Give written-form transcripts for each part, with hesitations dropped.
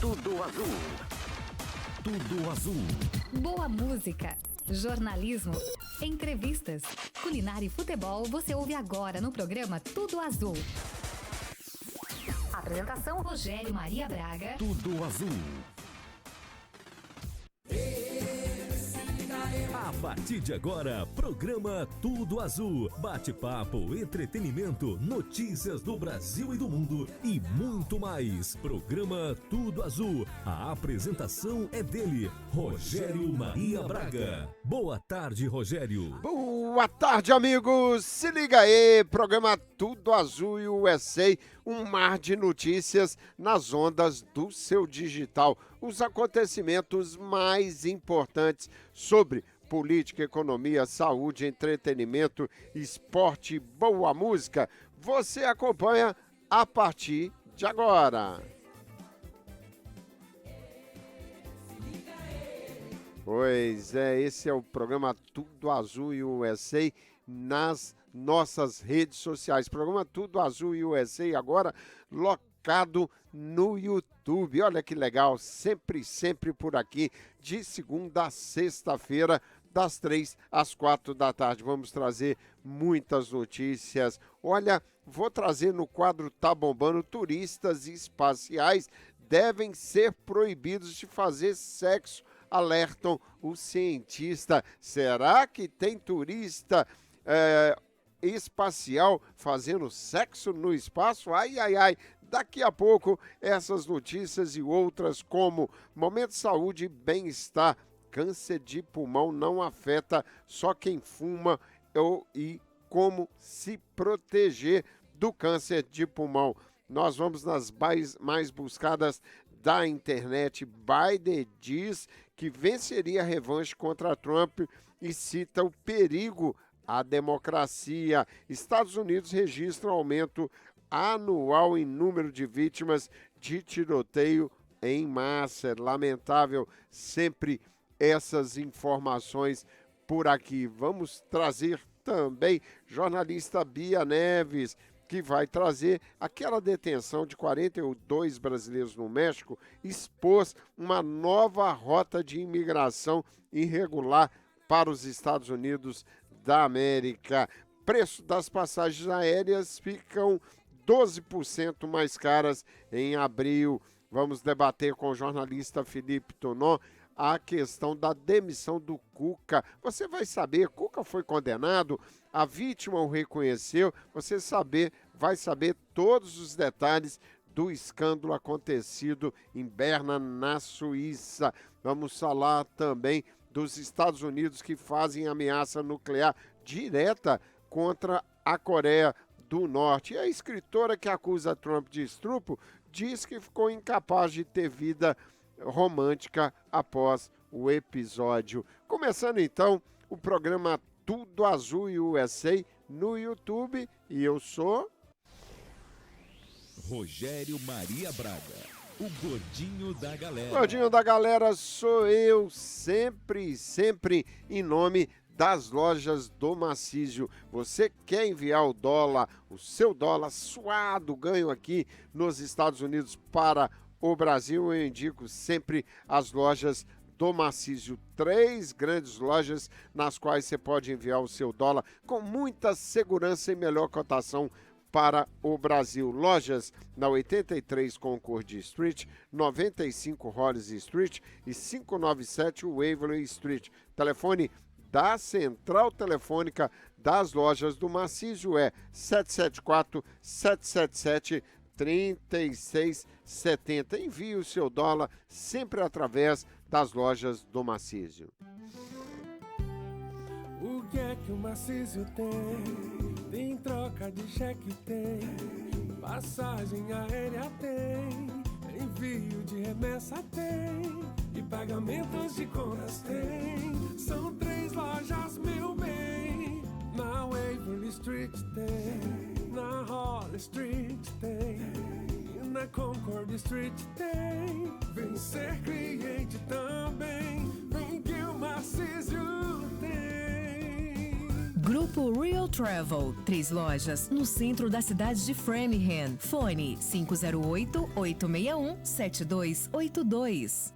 Tudo Azul. Tudo Azul. Boa música, jornalismo, entrevistas, culinária e futebol você ouve agora no programa Tudo Azul. Apresentação Rogério Maria Braga. Tudo Azul. A partir de agora, programa Tudo Azul. Bate-papo, entretenimento, notícias do Brasil e do mundo e muito mais. Programa Tudo Azul. A apresentação é dele, Rogério Maria Braga. Boa tarde, Rogério. Boa tarde, amigos. Se liga aí, programa Tudo Azul e USA, um mar de notícias nas ondas do seu digital. Os acontecimentos mais importantes sobre política, economia, saúde, entretenimento, esporte e boa música, você acompanha a partir de agora. Pois é, esse é o programa Tudo Azul e USA nas nossas redes sociais. Programa Tudo Azul e USA agora locado no YouTube. Olha que legal, sempre por aqui, de segunda a sexta-feira, das 3 às 4 da tarde. Vamos trazer muitas notícias. Olha, vou trazer no quadro Tá Bombando: turistas espaciais devem ser proibidos de fazer sexo, alertam o cientista. Será que tem turista espacial fazendo sexo no espaço? Ai, ai, ai. Daqui a pouco, essas notícias e outras como Momento Saúde e Bem-Estar. Câncer de pulmão não afeta só quem fuma e como se proteger do câncer de pulmão. Nós vamos nas mais buscadas da internet. Biden diz que venceria a revanche contra Trump e cita o perigo à democracia. Estados Unidos registra aumento anual em número de vítimas de tiroteio em massa. Lamentável sempre essas informações por aqui. Vamos trazer também jornalista Bia Neves, que vai trazer aquela detenção de 42 brasileiros no México, expôs uma nova rota de imigração irregular para os Estados Unidos da América. Preço das passagens aéreas ficam 12% mais caras em abril. Vamos debater com o jornalista Felipe Tonon a questão da demissão do Cuca. Você vai saber, Cuca foi condenado, a vítima o reconheceu, você vai saber todos os detalhes do escândalo acontecido em Berna, na Suíça. Vamos falar também dos Estados Unidos que fazem ameaça nuclear direta contra a Coreia do Norte. E a escritora que acusa Trump de estupro diz que ficou incapaz de ter vida romântica após o episódio. Começando então o programa Tudo Azul e USA no YouTube, e eu sou Rogério Maria Braga, o gordinho da galera. Gordinho da galera sou eu, sempre em nome das lojas do Macísio. Você quer enviar o seu dólar suado ganho aqui nos Estados Unidos para o Brasil? Eu indico sempre as lojas do Macísio. 3 grandes lojas nas quais você pode enviar o seu dólar com muita segurança e melhor cotação para o Brasil. Lojas na 83 Concord Street, 95 Hollis Street e 597 Waverly Street. Telefone da Central Telefônica das lojas do Macísio é 774-777-3670. Envie o seu dólar sempre através das lojas do Macísio. O que é que o Macísio tem? Tem troca de cheque, tem passagem aérea, tem envio de remessa, tem e pagamentos de contas, tem. São 3 lojas, meu bem. Na Waverly Street tem, na Holly Street tem, na Concord Street tem. Vem ser cliente também, vem que o Macísio tem. Grupo Real Travel, 3 lojas no centro da cidade de Framingham. Fone 508-861-7282.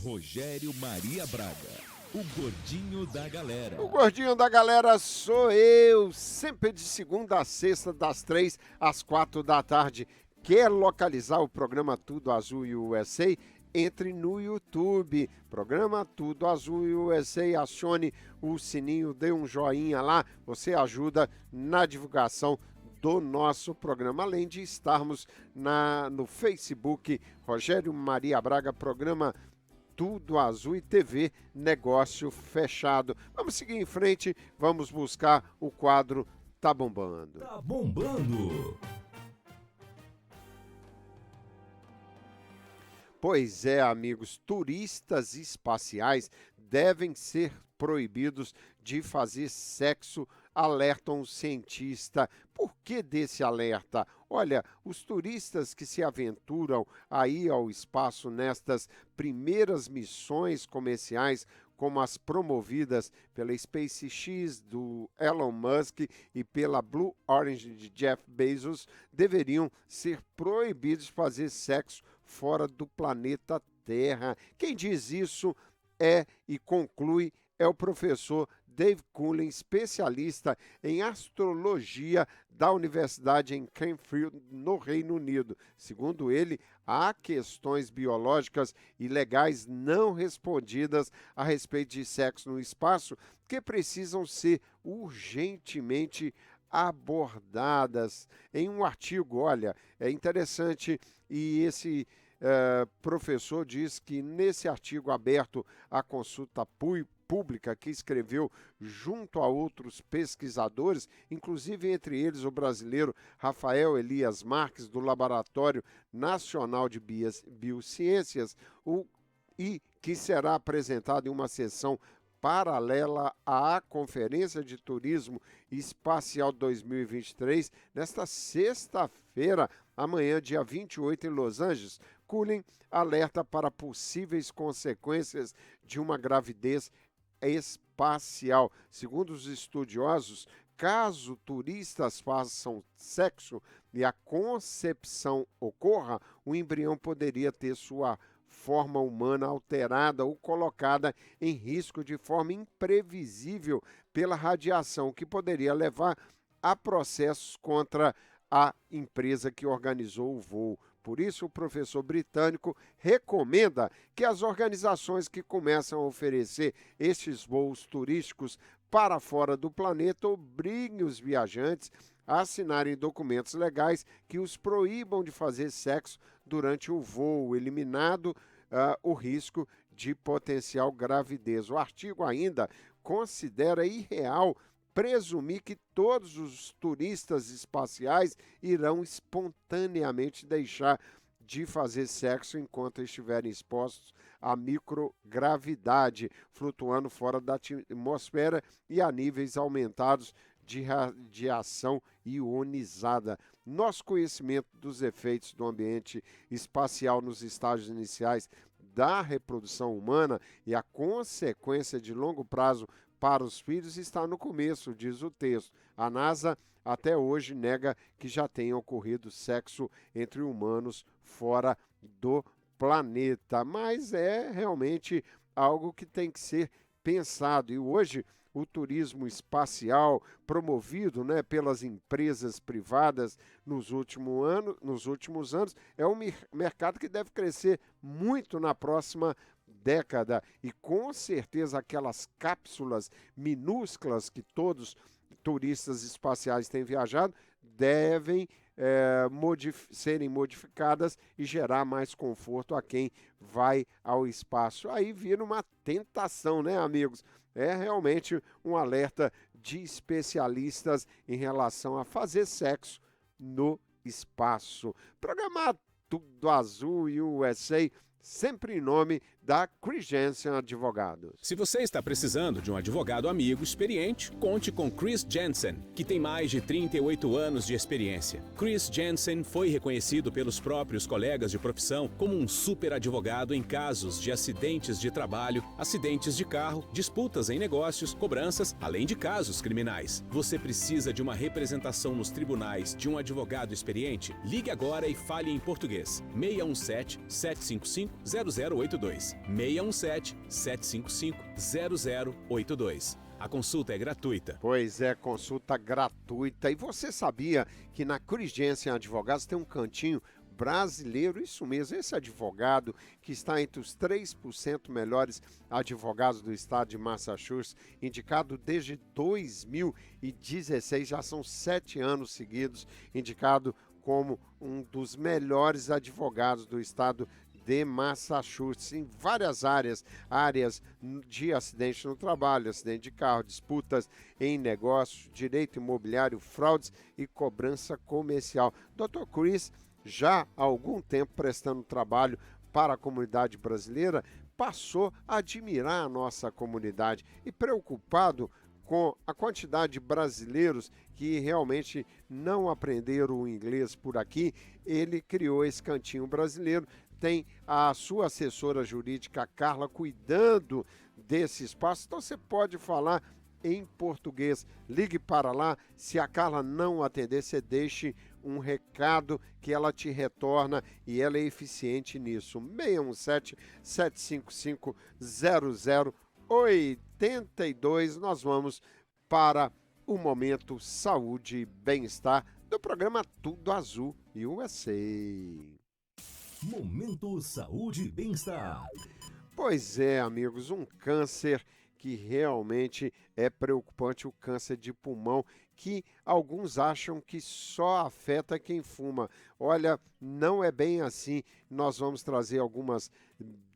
Rogério Maria Braga, o gordinho da galera. O gordinho da galera sou eu, sempre de segunda a sexta, das 3 às 4 da tarde. Quer localizar o programa Tudo Azul USA? Entre no YouTube, programa Tudo Azul USA, acione o sininho, dê um joinha lá, você ajuda na divulgação do nosso programa, além de estarmos no Facebook, Rogério Maria Braga, programa Tudo Azul e TV Negócio Fechado. Vamos seguir em frente, vamos buscar o quadro Tá Bombando. Tá bombando! Pois é, amigos, turistas espaciais devem ser proibidos de fazer sexo, alerta um cientista. Por que desse alerta? Olha, os turistas que se aventuram aí ao espaço nestas primeiras missões comerciais, como as promovidas pela SpaceX do Elon Musk e pela Blue Origin de Jeff Bezos, deveriam ser proibidos de fazer sexo fora do planeta Terra. Quem diz isso e conclui é o professor Dave Cullen, especialista em astrologia da Universidade em Cambridge, no Reino Unido. Segundo ele, há questões biológicas e legais não respondidas a respeito de sexo no espaço que precisam ser urgentemente abordadas. Em um artigo, olha, é interessante, e esse professor diz que nesse artigo aberto à consulta pública que escreveu junto a outros pesquisadores, inclusive entre eles o brasileiro Rafael Elias Marques, do Laboratório Nacional de Biociências, e que será apresentado em uma sessão paralela à Conferência de Turismo Espacial 2023, nesta sexta-feira, amanhã, dia 28, em Los Angeles. Cullen alerta para possíveis consequências de uma gravidez espacial. Segundo os estudiosos, caso turistas façam sexo e a concepção ocorra, o embrião poderia ter sua forma humana alterada ou colocada em risco de forma imprevisível pela radiação, que poderia levar a processos contra a empresa que organizou o voo. Por isso, o professor britânico recomenda que as organizações que começam a oferecer estes voos turísticos para fora do planeta obriguem os viajantes a assinarem documentos legais que os proíbam de fazer sexo durante o voo, eliminado o risco de potencial gravidez. O artigo ainda considera irreal presumir que todos os turistas espaciais irão espontaneamente deixar de fazer sexo enquanto estiverem expostos à microgravidade, flutuando fora da atmosfera e a níveis aumentados de radiação ionizada. Nosso conhecimento dos efeitos do ambiente espacial nos estágios iniciais da reprodução humana e a consequência de longo prazo para os filhos está no começo, diz o texto. A NASA até hoje nega que já tenha ocorrido sexo entre humanos fora do planeta, mas é realmente algo que tem que ser pensado. E hoje o turismo espacial promovido, pelas empresas privadas nos últimos anos é um mercado que deve crescer muito na próxima década, e com certeza aquelas cápsulas minúsculas que todos turistas espaciais têm viajado devem serem modificadas e gerar mais conforto a quem vai ao espaço. Aí vira uma tentação, né, amigos? É realmente um alerta de especialistas em relação a fazer sexo no espaço. Programa Tudo Azul USA, sempre em nome da Chris Jensen Advogados. Se você está precisando de um advogado amigo experiente, conte com Chris Jensen, que tem mais de 38 anos de experiência. Chris Jensen foi reconhecido pelos próprios colegas de profissão como um super advogado em casos de acidentes de trabalho, acidentes de carro, disputas em negócios, cobranças, além de casos criminais. Você precisa de uma representação nos tribunais de um advogado experiente? Ligue agora e fale em português. 617-755-0082. 617-755-0082. A consulta é gratuita. Pois é, consulta gratuita. E você sabia que na Chris Jensen Advogados tem um cantinho brasileiro? Isso mesmo, esse advogado que está entre os 3% melhores advogados do estado de Massachusetts, indicado desde 2016, já são 7 anos seguidos, indicado como um dos melhores advogados do estado de Massachusetts, em várias áreas de acidente no trabalho, acidente de carro, disputas em negócios, direito imobiliário, fraudes e cobrança comercial. Dr. Chris, já há algum tempo prestando trabalho para a comunidade brasileira, passou a admirar a nossa comunidade e preocupado com a quantidade de brasileiros que realmente não aprenderam o inglês por aqui, ele criou esse cantinho brasileiro. Tem a sua assessora jurídica, Carla, cuidando desse espaço. Então você pode falar em português. Ligue para lá. Se a Carla não atender, você deixe um recado que ela te retorna e ela é eficiente nisso. 617-755-0082. Nós vamos para o Momento Saúde e Bem-Estar do programa Tudo Azul USA. Momento Saúde e Bem-Estar. Pois é, amigos, um câncer que realmente é preocupante, o câncer de pulmão, que alguns acham que só afeta quem fuma. Olha, não é bem assim. Nós vamos trazer algumas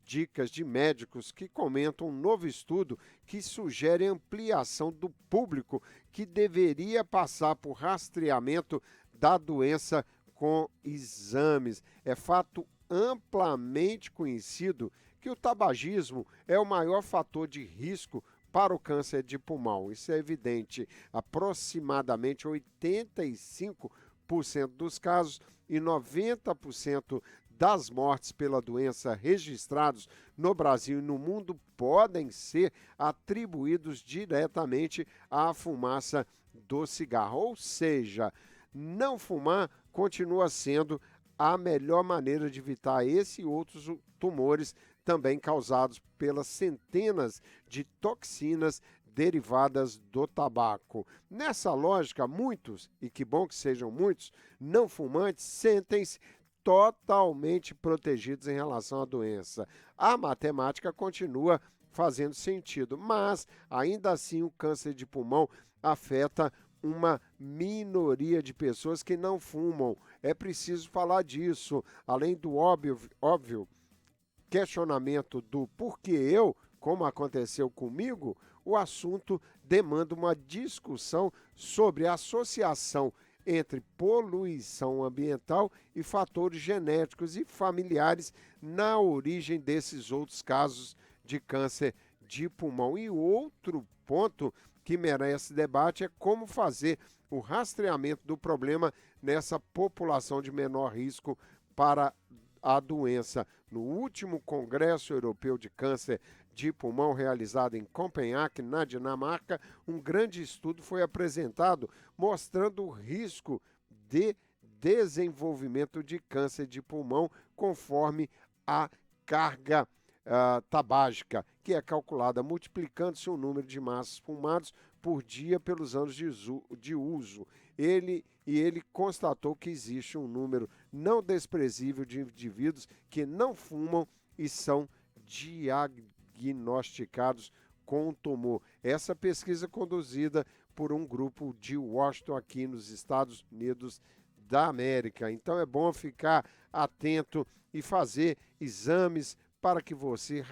dicas de médicos que comentam um novo estudo que sugere ampliação do público que deveria passar por rastreamento da doença com exames. É fato amplamente conhecido que o tabagismo é o maior fator de risco para o câncer de pulmão. Isso é evidente. Aproximadamente 85% dos casos e 90% das mortes pela doença registrados no Brasil e no mundo podem ser atribuídos diretamente à fumaça do cigarro. Ou seja, não fumar continua sendo a melhor maneira de evitar esse e outros tumores também causados pelas centenas de toxinas derivadas do tabaco. Nessa lógica, muitos, e que bom que sejam muitos, não fumantes sentem-se totalmente protegidos em relação à doença. A matemática continua fazendo sentido, mas ainda assim o câncer de pulmão afeta uma minoria de pessoas que não fumam. É preciso falar disso. Além do óbvio questionamento do porquê eu, como aconteceu comigo, o assunto demanda uma discussão sobre a associação entre poluição ambiental e fatores genéticos e familiares na origem desses outros casos de câncer de pulmão. E outro ponto que merece debate é como fazer o rastreamento do problema nessa população de menor risco para a doença. No último Congresso Europeu de Câncer de Pulmão, realizado em Copenhague, na Dinamarca, um grande estudo foi apresentado mostrando o risco de desenvolvimento de câncer de pulmão conforme a carga tabágica, que é calculada multiplicando-se o número de maços fumados por dia pelos anos de uso. Ele constatou que existe um número não desprezível de indivíduos que não fumam e são diagnosticados com tumor. Essa pesquisa conduzida por um grupo de Washington aqui nos Estados Unidos da América. Então é bom ficar atento e fazer exames para que você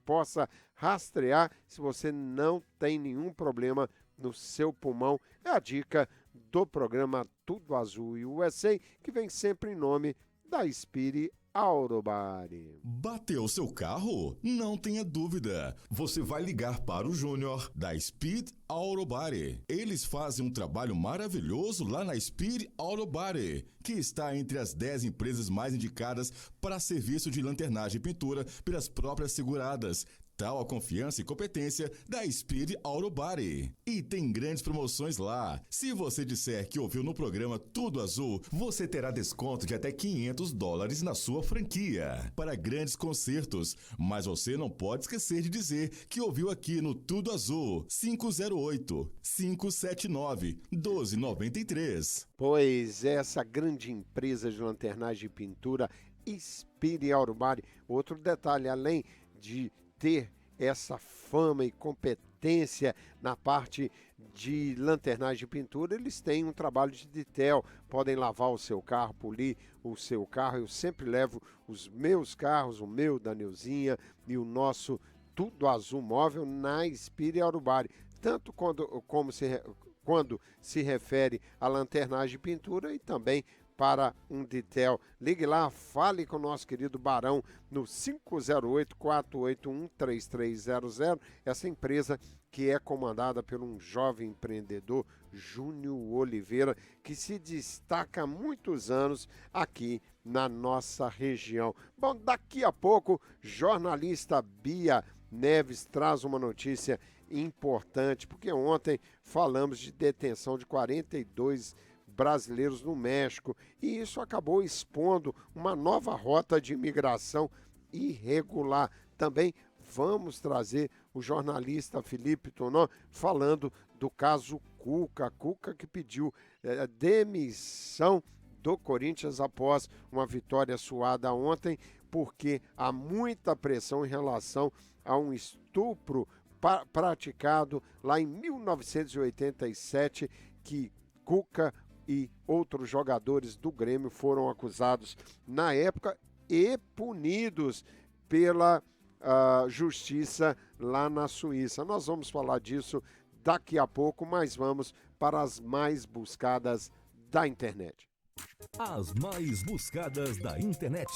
possa rastrear se você não tem nenhum problema no seu pulmão. É a dica do programa Tudo Azul USA, que vem sempre em nome da Inspire Aurobari. Bateu seu carro? Não tenha dúvida. Você vai ligar para o Júnior da Speed Aurobari. Eles fazem um trabalho maravilhoso lá na Speed Aurobari, que está entre as 10 empresas mais indicadas para serviço de lanternagem e pintura pelas próprias seguradas. Tal a confiança e competência da Speed Aurobari. E tem grandes promoções lá. Se você disser que ouviu no programa Tudo Azul, você terá desconto de até $500 na sua franquia para grandes concertos. Mas você não pode esquecer de dizer que ouviu aqui no Tudo Azul. 508-579-1293. Pois essa grande empresa de lanternagem e pintura, Speed Aurobari. Outro detalhe, além de ter essa fama e competência na parte de lanternagem e pintura, eles têm um trabalho de detail, podem lavar o seu carro, polir o seu carro. Eu sempre levo os meus carros, o meu da Neuzinha e o nosso Tudo Azul Móvel na Speed Aurobari, tanto quando se refere à lanternagem e pintura e também para um detail. Ligue lá, fale com o nosso querido Barão no 508-481-3300. Essa empresa que é comandada por um jovem empreendedor, Júnior Oliveira, que se destaca há muitos anos aqui na nossa região. Bom, daqui a pouco, jornalista Bia Neves traz uma notícia importante, porque ontem falamos de detenção de 42 brasileiros no México, e isso acabou expondo uma nova rota de imigração irregular. Também vamos trazer o jornalista Felipe Tonon falando do caso Cuca que pediu demissão do Corinthians após uma vitória suada ontem, porque há muita pressão em relação a um estupro praticado lá em 1987, que Cuca e outros jogadores do Grêmio foram acusados na época e punidos pela justiça lá na Suíça. Nós vamos falar disso daqui a pouco, mas vamos para as mais buscadas da internet. As mais buscadas da internet.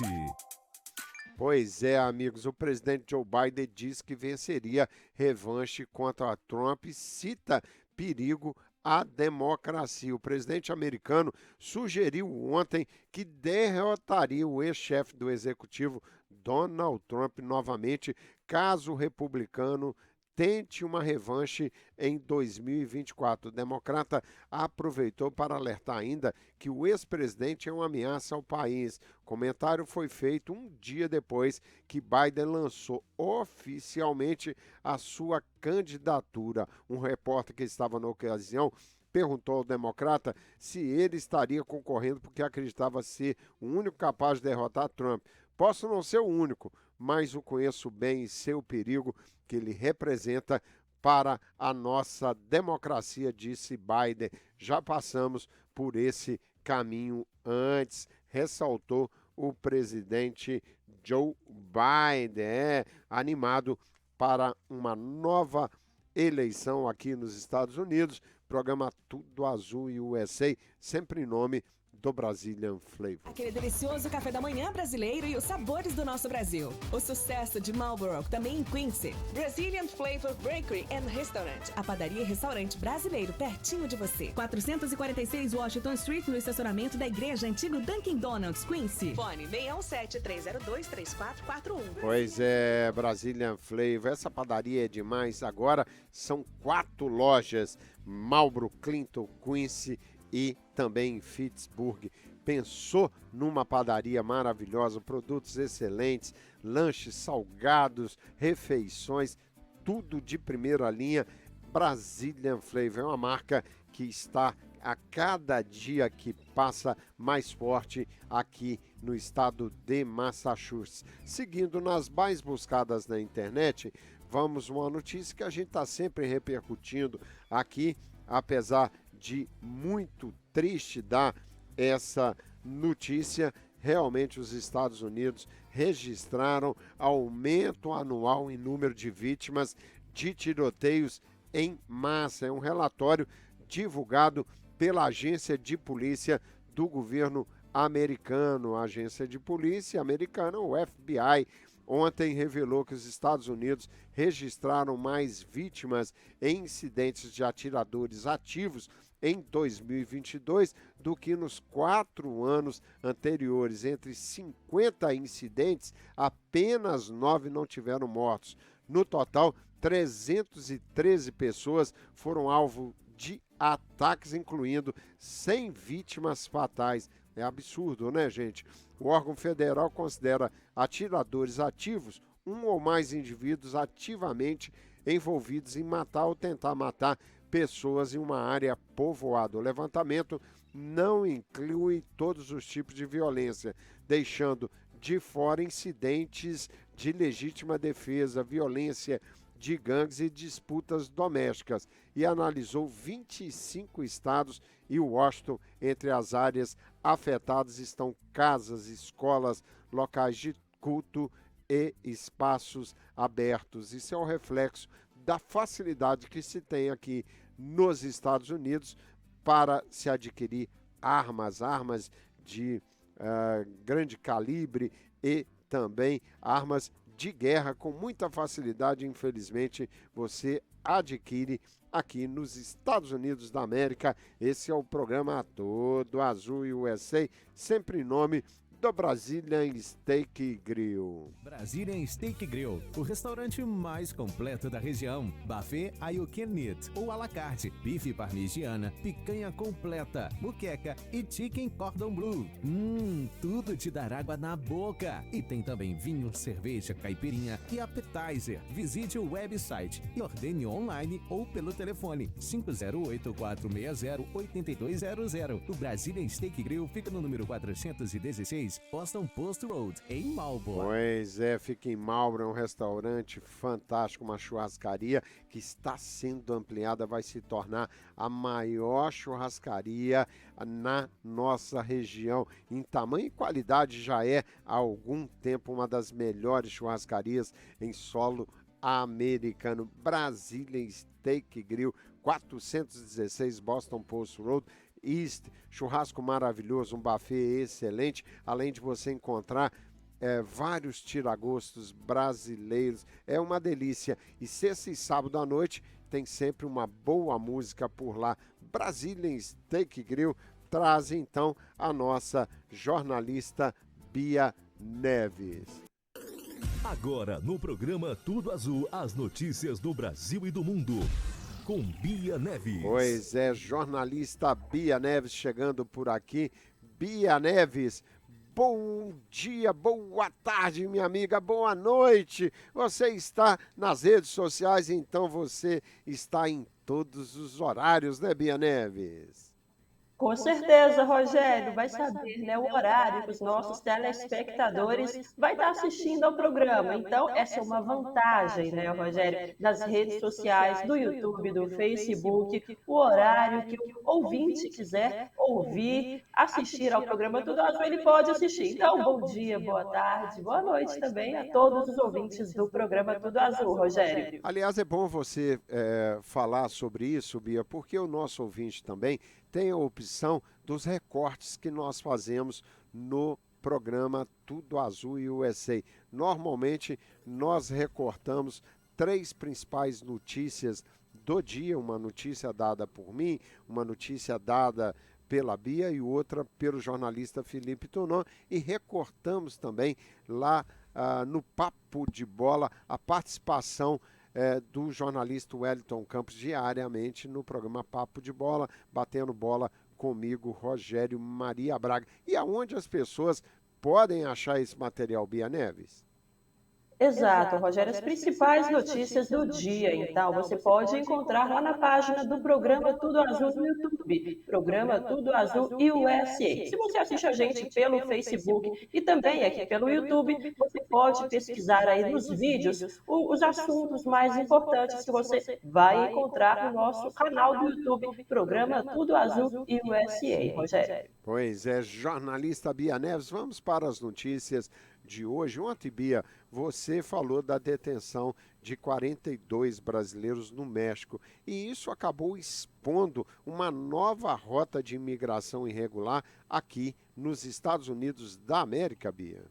Pois é, amigos, o presidente Joe Biden diz que venceria revanche contra Trump e cita perigo à democracia. O presidente americano sugeriu ontem que derrotaria o ex-chefe do executivo Donald Trump novamente, caso o republicano tente uma revanche em 2024. O democrata aproveitou para alertar ainda que o ex-presidente é uma ameaça ao país. O comentário foi feito um dia depois que Biden lançou oficialmente a sua candidatura. Um repórter que estava na ocasião perguntou ao democrata se ele estaria concorrendo porque acreditava ser o único capaz de derrotar Trump. Posso não ser o único, mas o conheço bem e sei o perigo que ele representa para a nossa democracia, disse Biden. Já passamos por esse caminho antes, ressaltou o presidente Joe Biden, animado para uma nova eleição aqui nos Estados Unidos. Programa Tudo Azul e USA, sempre em nome do Brazilian Flavor. Aquele delicioso café da manhã brasileiro e os sabores do nosso Brasil. O sucesso de Marlboro, também em Quincy. Brazilian Flavor Bakery and Restaurant. A padaria e restaurante brasileiro pertinho de você. 446 Washington Street, no estacionamento da igreja, antigo Dunkin' Donuts, Quincy. Fone 617-302-3441. Pois é, Brazilian Flavor. Essa padaria é demais. Agora são 4 lojas. Marlboro, Clinton, Quincy e também em Pittsburgh. Pensou numa padaria maravilhosa, produtos excelentes, lanches, salgados, refeições, tudo de primeira linha. Brazilian Flavor é uma marca que está a cada dia que passa mais forte aqui no estado de Massachusetts. Seguindo nas mais buscadas na internet, vamos uma notícia que a gente está sempre repercutindo aqui, apesar de muito triste dar essa notícia. Realmente os Estados Unidos registraram aumento anual em número de vítimas de tiroteios em massa. É um relatório divulgado pela agência de polícia do governo americano. A agência de polícia americana, o FBI, ontem revelou que os Estados Unidos registraram mais vítimas em incidentes de atiradores ativos em 2022 do que nos 4 anos anteriores. Entre 50 incidentes, apenas 9 não tiveram mortos. No total, 313 pessoas foram alvo de ataques, incluindo 100 vítimas fatais. É absurdo, né, gente? O órgão federal considera atiradores ativos um ou mais indivíduos ativamente envolvidos em matar ou tentar matar pessoas em uma área povoada. O levantamento não inclui todos os tipos de violência, deixando de fora incidentes de legítima defesa, violência de gangues e disputas domésticas, e analisou 25 estados e Washington. Entre as áreas afetadas estão casas, escolas, locais de culto e espaços abertos. Isso é um reflexo da facilidade que se tem aqui nos Estados Unidos para se adquirir armas de grande calibre e também armas de guerra com muita facilidade. Infelizmente, você adquire aqui nos Estados Unidos da América. Esse é o programa Tudo Azul USA, sempre em nome do Brazilian Steak Grill. Brazilian Steak Grill, o restaurante mais completo da região. Buffet all you can eat ou à la carte, bife parmegiana, picanha completa, muqueca e chicken cordon bleu. Tudo te dar água na boca. E tem também vinho, cerveja, caipirinha e appetizer. Visite o website e ordene online ou pelo telefone 508-460-8200. O Brazilian Steak Grill fica no número 416 Boston Post Road, em Marlboro. Pois é, fica em Marlboro, é um restaurante fantástico, uma churrascaria que está sendo ampliada, vai se tornar a maior churrascaria na nossa região. Em tamanho e qualidade já é há algum tempo uma das melhores churrascarias em solo americano. Brazilian Steak Grill, 416 Boston Post Road East, churrasco maravilhoso, um buffet excelente, além de você encontrar vários tiragostos brasileiros, é uma delícia. E sexta e sábado à noite tem sempre uma boa música por lá. Brazilian Steak Grill traz então a nossa jornalista Bia Neves. Agora no programa Tudo Azul, as notícias do Brasil e do mundo. Com Bia Neves. Pois é, jornalista Bia Neves chegando por aqui. Bia Neves, bom dia, boa tarde, minha amiga, boa noite. Você está nas redes sociais, então você está em todos os horários, né, Bia Neves? Com certeza, Rogério, vai saber, né, o horário que os nossos telespectadores vai estar assistindo ao programa. Então, essa é uma vantagem, né, Rogério, das redes sociais, do YouTube, do Facebook, o horário que o ouvinte quiser ouvir, assistir ao programa Tudo Azul, ele pode assistir. Então, bom dia, boa tarde, boa noite também a todos os ouvintes do programa Tudo Azul, Rogério. Aliás, é bom você falar sobre isso, Bia, porque o nosso ouvinte também tem a opção dos recortes que nós fazemos no programa Tudo Azul USA. Normalmente, nós recortamos 3 principais notícias do dia, uma notícia dada por mim, uma notícia dada pela Bia e outra pelo jornalista Felipe Tonon, e recortamos também lá no Papo de Bola a participação do jornalista Wellington Campos diariamente no programa Papo de Bola, batendo bola comigo, Rogério Maria Braga. E aonde as pessoas podem achar esse material, Bia Neves? Exato, Rogério, as principais notícias do dia, então, você pode encontrar lá na página do programa Tudo Azul no YouTube, programa Tudo Azul USA. Se você assiste a gente pelo Facebook e também aqui pelo YouTube, você pode pesquisar aí nos vídeos os assuntos mais importantes que você vai encontrar no nosso canal do YouTube, programa Tudo Azul USA, Rogério. Pois é, jornalista Bia Neves, vamos para as notícias de hoje. Ontem, Bia, você falou da detenção de 42 brasileiros no México e isso acabou expondo uma nova rota de imigração irregular aqui nos Estados Unidos da América, Bia.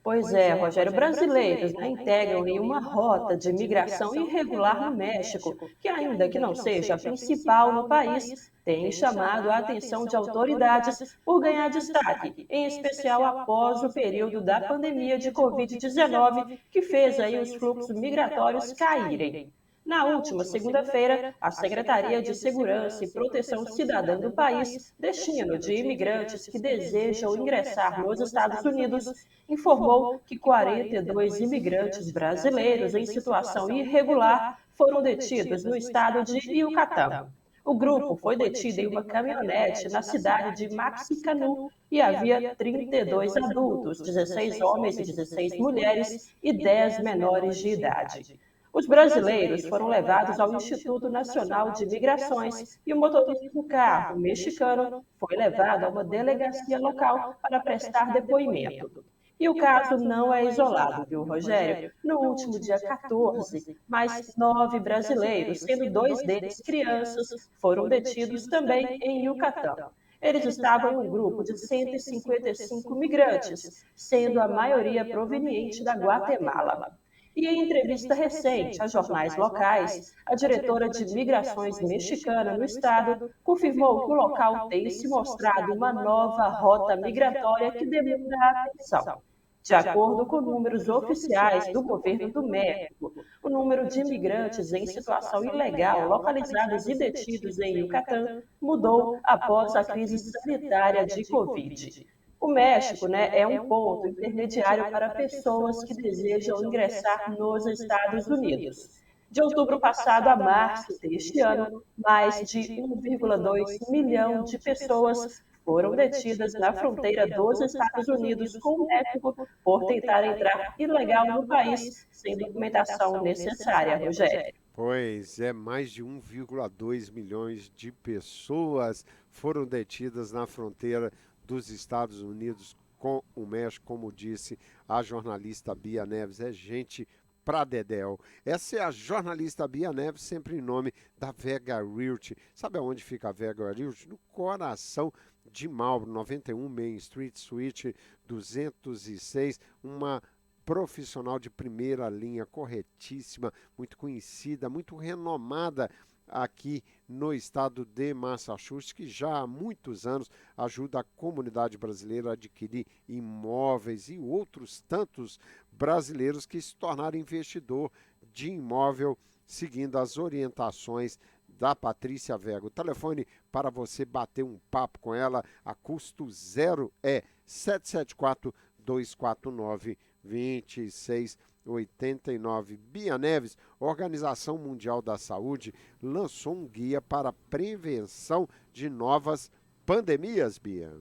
Pois é, Rogério, brasileiros integram em uma rota de migração irregular no México, que ainda que não seja a principal no país, tem chamado a atenção de autoridades por ganhar destaque, em especial após o período da pandemia de Covid-19, que fez aí os fluxos migratórios caírem. Na última segunda-feira, a Secretaria de Segurança e Proteção Cidadã do país, destino de imigrantes que desejam ingressar nos Estados Unidos, informou que 42 imigrantes brasileiros em situação irregular foram detidos no estado de Yucatán. O grupo foi detido em uma caminhonete na cidade de Maxicanu e havia 32 adultos, 16 homens e 16 mulheres e 10 menores de idade. Os brasileiros foram levados ao Instituto Nacional de Migrações e o motorista do carro, mexicano, foi levado a uma delegacia local para prestar depoimento. E o caso não é isolado, viu, Rogério? No último dia 14, mais 9 brasileiros, sendo 2 deles crianças, foram detidos também em Yucatán. Eles estavam em um grupo de 155 migrantes, sendo a maioria proveniente da Guatemala. E em entrevista recente a jornais locais, a diretora de migrações mexicana no estado confirmou que o local tem se mostrado uma nova rota migratória que demanda atenção. De acordo com números oficiais do governo do México, o número de imigrantes em situação ilegal localizados e detidos em Yucatán mudou após a crise sanitária de Covid. O México é um ponto intermediário para pessoas que desejam ingressar nos Estados Unidos. De outubro passado a março deste ano, mais de 1,2 milhão de pessoas foram detidas na fronteira dos Estados Unidos com o México por tentar entrar ilegal no país sem documentação necessária, Rogério. Pois é, mais de 1,2 milhões de pessoas foram detidas na fronteira dos Estados Unidos com o México, como disse a jornalista Bia Neves. É gente pra dedéu. Essa é a jornalista Bia Neves, sempre em nome da Vega Realty. Sabe aonde fica a Vega Realty? No coração de Marlboro, 91 Main Street, Suite 206, uma profissional de primeira linha, corretíssima, muito conhecida, muito renomada aqui no estado de Massachusetts, que já há muitos anos ajuda a comunidade brasileira a adquirir imóveis e outros tantos brasileiros que se tornaram investidor de imóvel seguindo as orientações da Patrícia Vega. O telefone para você bater um papo com ela a custo zero é 774-249-2689. Bia Neves, Organização Mundial da Saúde, lançou um guia para prevenção de novas pandemias, Bia.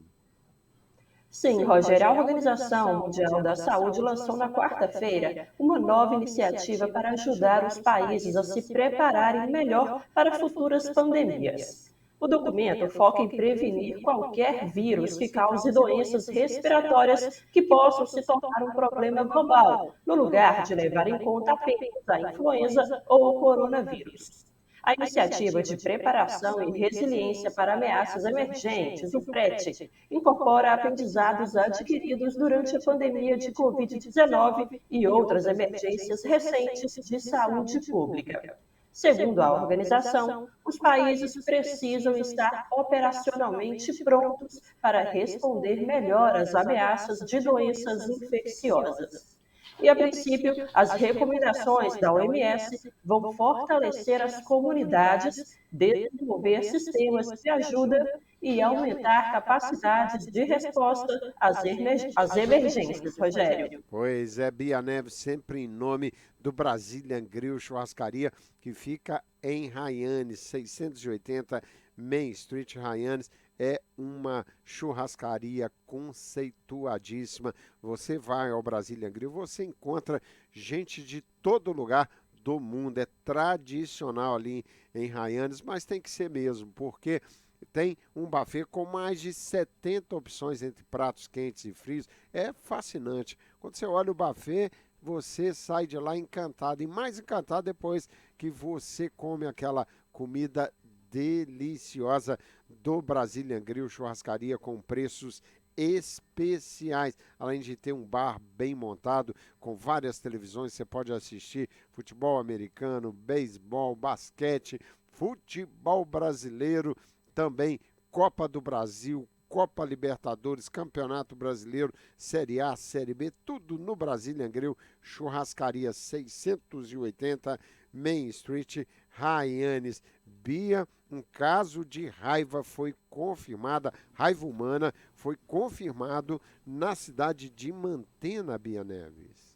Sim, Rogério, a Organização Mundial da Saúde lançou na quarta-feira uma nova iniciativa para ajudar os países a se prepararem melhor para futuras pandemias. O documento foca em prevenir qualquer vírus que cause doenças respiratórias que possam se tornar um problema global, no lugar de levar em conta apenas a influenza ou o coronavírus. A Iniciativa de Preparação e Resiliência para Ameaças Emergentes, o PRET, incorpora aprendizados adquiridos durante a pandemia de Covid-19 e outras emergências recentes de saúde pública. Segundo a organização, os países precisam estar operacionalmente prontos para responder melhor às ameaças de doenças infecciosas. E, a princípio, as recomendações da OMS vão fortalecer as comunidades, desenvolver sistemas de ajuda e aumentar capacidades de resposta às emergências, Rogério. Pois é, Bia Neves, sempre em nome do Brazilian Grill Churrascaria, que fica em Hyannis, 680 Main Street, Hyannis. É uma churrascaria conceituadíssima. Você vai ao Brazilian Grill, você encontra gente de todo lugar do mundo. É tradicional ali em Hyannis, mas tem que ser mesmo, porque tem um buffet com mais de 70 opções entre pratos quentes e frios. É fascinante. Quando você olha o buffet, você sai de lá encantado. E mais encantado depois que você come aquela comida deliciosa do Brazilian Grill Churrascaria com preços especiais. Além de ter um bar bem montado, com várias televisões, você pode assistir futebol americano, beisebol, basquete, futebol brasileiro, também Copa do Brasil, Copa Libertadores, Campeonato Brasileiro, Série A, Série B, tudo no Brazilian Grill, Churrascaria 680, Main Street, Raianes. Bia, um caso de raiva foi confirmada, raiva humana, foi confirmado na cidade de Mantena, Bia Neves.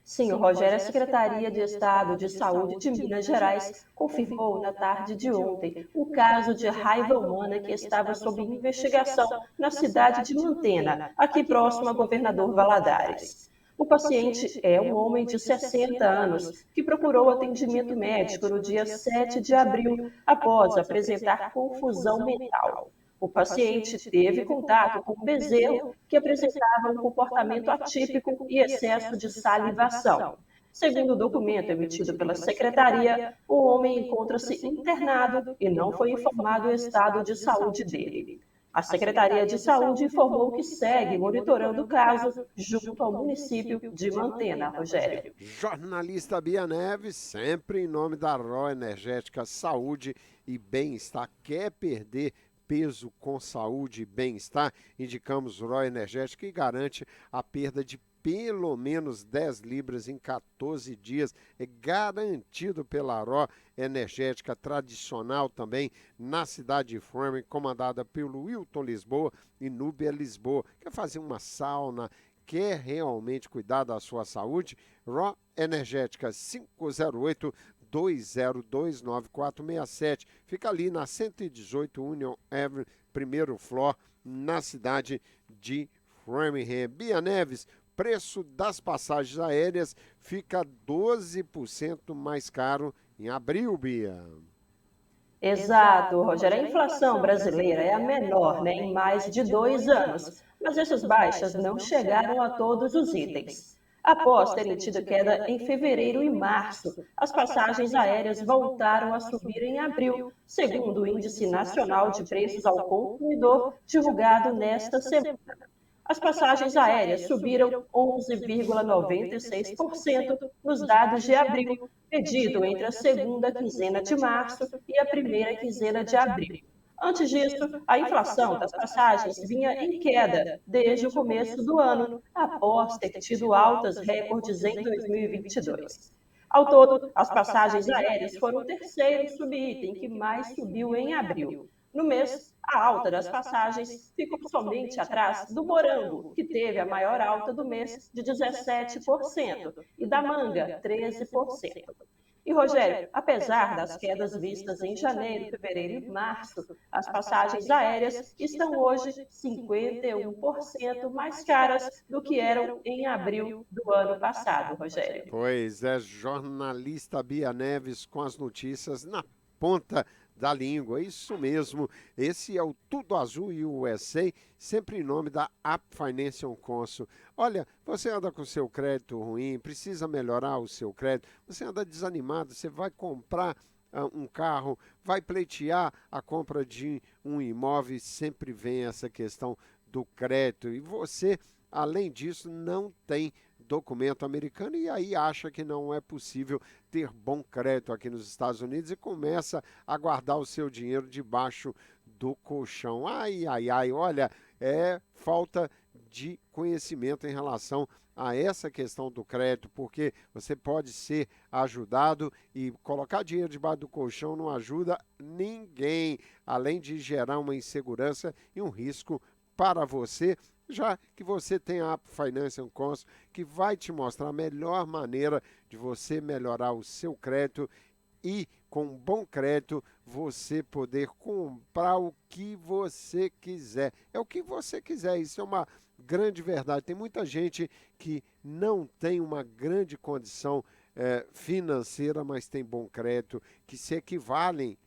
Sim, o Rogério, a Secretaria de Estado de Saúde de Minas Gerais confirmou na tarde de ontem o caso de raiva humana que estava sob investigação na cidade de Mantena, aqui próximo a Governador Valadares. O paciente é um homem de 60 anos que procurou atendimento médico no dia 7 de abril após apresentar confusão mental. O paciente teve contato com um bezerro que apresentava um comportamento atípico e excesso de salivação. Segundo o documento emitido pela secretaria, o homem encontra-se internado e não foi informado o estado de saúde dele. A Secretaria de Saúde informou que segue monitorando o caso junto ao município de Mantena, Rogério. Jornalista Bia Neves, sempre em nome da Ro Energética Saúde e Bem-Estar. Quer perder peso com saúde e bem-estar? Indicamos Ro Energética, que garante a perda de pelo menos 10 libras em 14 dias. É garantido pela Ro Energética, tradicional também na cidade de Framingham, comandada pelo Wilton Lisboa e Núbia Lisboa. Quer fazer uma sauna? Quer realmente cuidar da sua saúde? Ro Energética 508 2029-467. Fica ali na 118 Union Avenue, primeiro floor, na cidade de Framingham. Bia Neves, preço das passagens aéreas fica 12% mais caro em abril, Bia. Exato, Rogério. A inflação brasileira é a menor, em mais de 2 anos, mas essas baixas não chegaram a todos os itens. Após terem tido queda em fevereiro e março, as passagens aéreas voltaram a subir em abril, segundo o Índice Nacional de Preços ao Consumidor, divulgado nesta semana. As passagens aéreas subiram 11,96% nos dados de abril, medido entre a segunda quinzena de março e a primeira quinzena de abril. Antes disso, a inflação das passagens vinha em queda desde o começo do ano, após ter tido altas recordes em 2022. Ao todo, as passagens aéreas foram o terceiro subitem que mais subiu em abril. No mês, a alta das passagens ficou somente atrás do morango, que teve a maior alta do mês de 17%, e da manga, 13%. E, Rogério, apesar das quedas vistas em janeiro, fevereiro e março, as passagens aéreas estão hoje 51% mais caras do que eram em abril do ano passado, Rogério. Pois é, jornalista Bia Neves com as notícias na ponta da língua, isso mesmo. Esse é o Tudo Azul USA, sempre em nome da App Financial Consult. Olha, você anda com seu crédito ruim, precisa melhorar o seu crédito, você anda desanimado, você vai comprar um carro, vai pleitear a compra de um imóvel, sempre vem essa questão do crédito e você, além disso, não tem documento americano e aí acha que não é possível ter bom crédito aqui nos Estados Unidos e começa a guardar o seu dinheiro debaixo do colchão. Ai, ai, ai, olha, é falta de conhecimento em relação a essa questão do crédito, porque você pode ser ajudado e colocar dinheiro debaixo do colchão não ajuda ninguém, além de gerar uma insegurança e um risco para você, já que você tem a App Financial Consult, que vai te mostrar a melhor maneira de você melhorar o seu crédito e, com um bom crédito, você poder comprar o que você quiser. É o que você quiser, isso é uma grande verdade. Tem muita gente que não tem uma grande condição financeira, mas tem bom crédito, que se equivalem,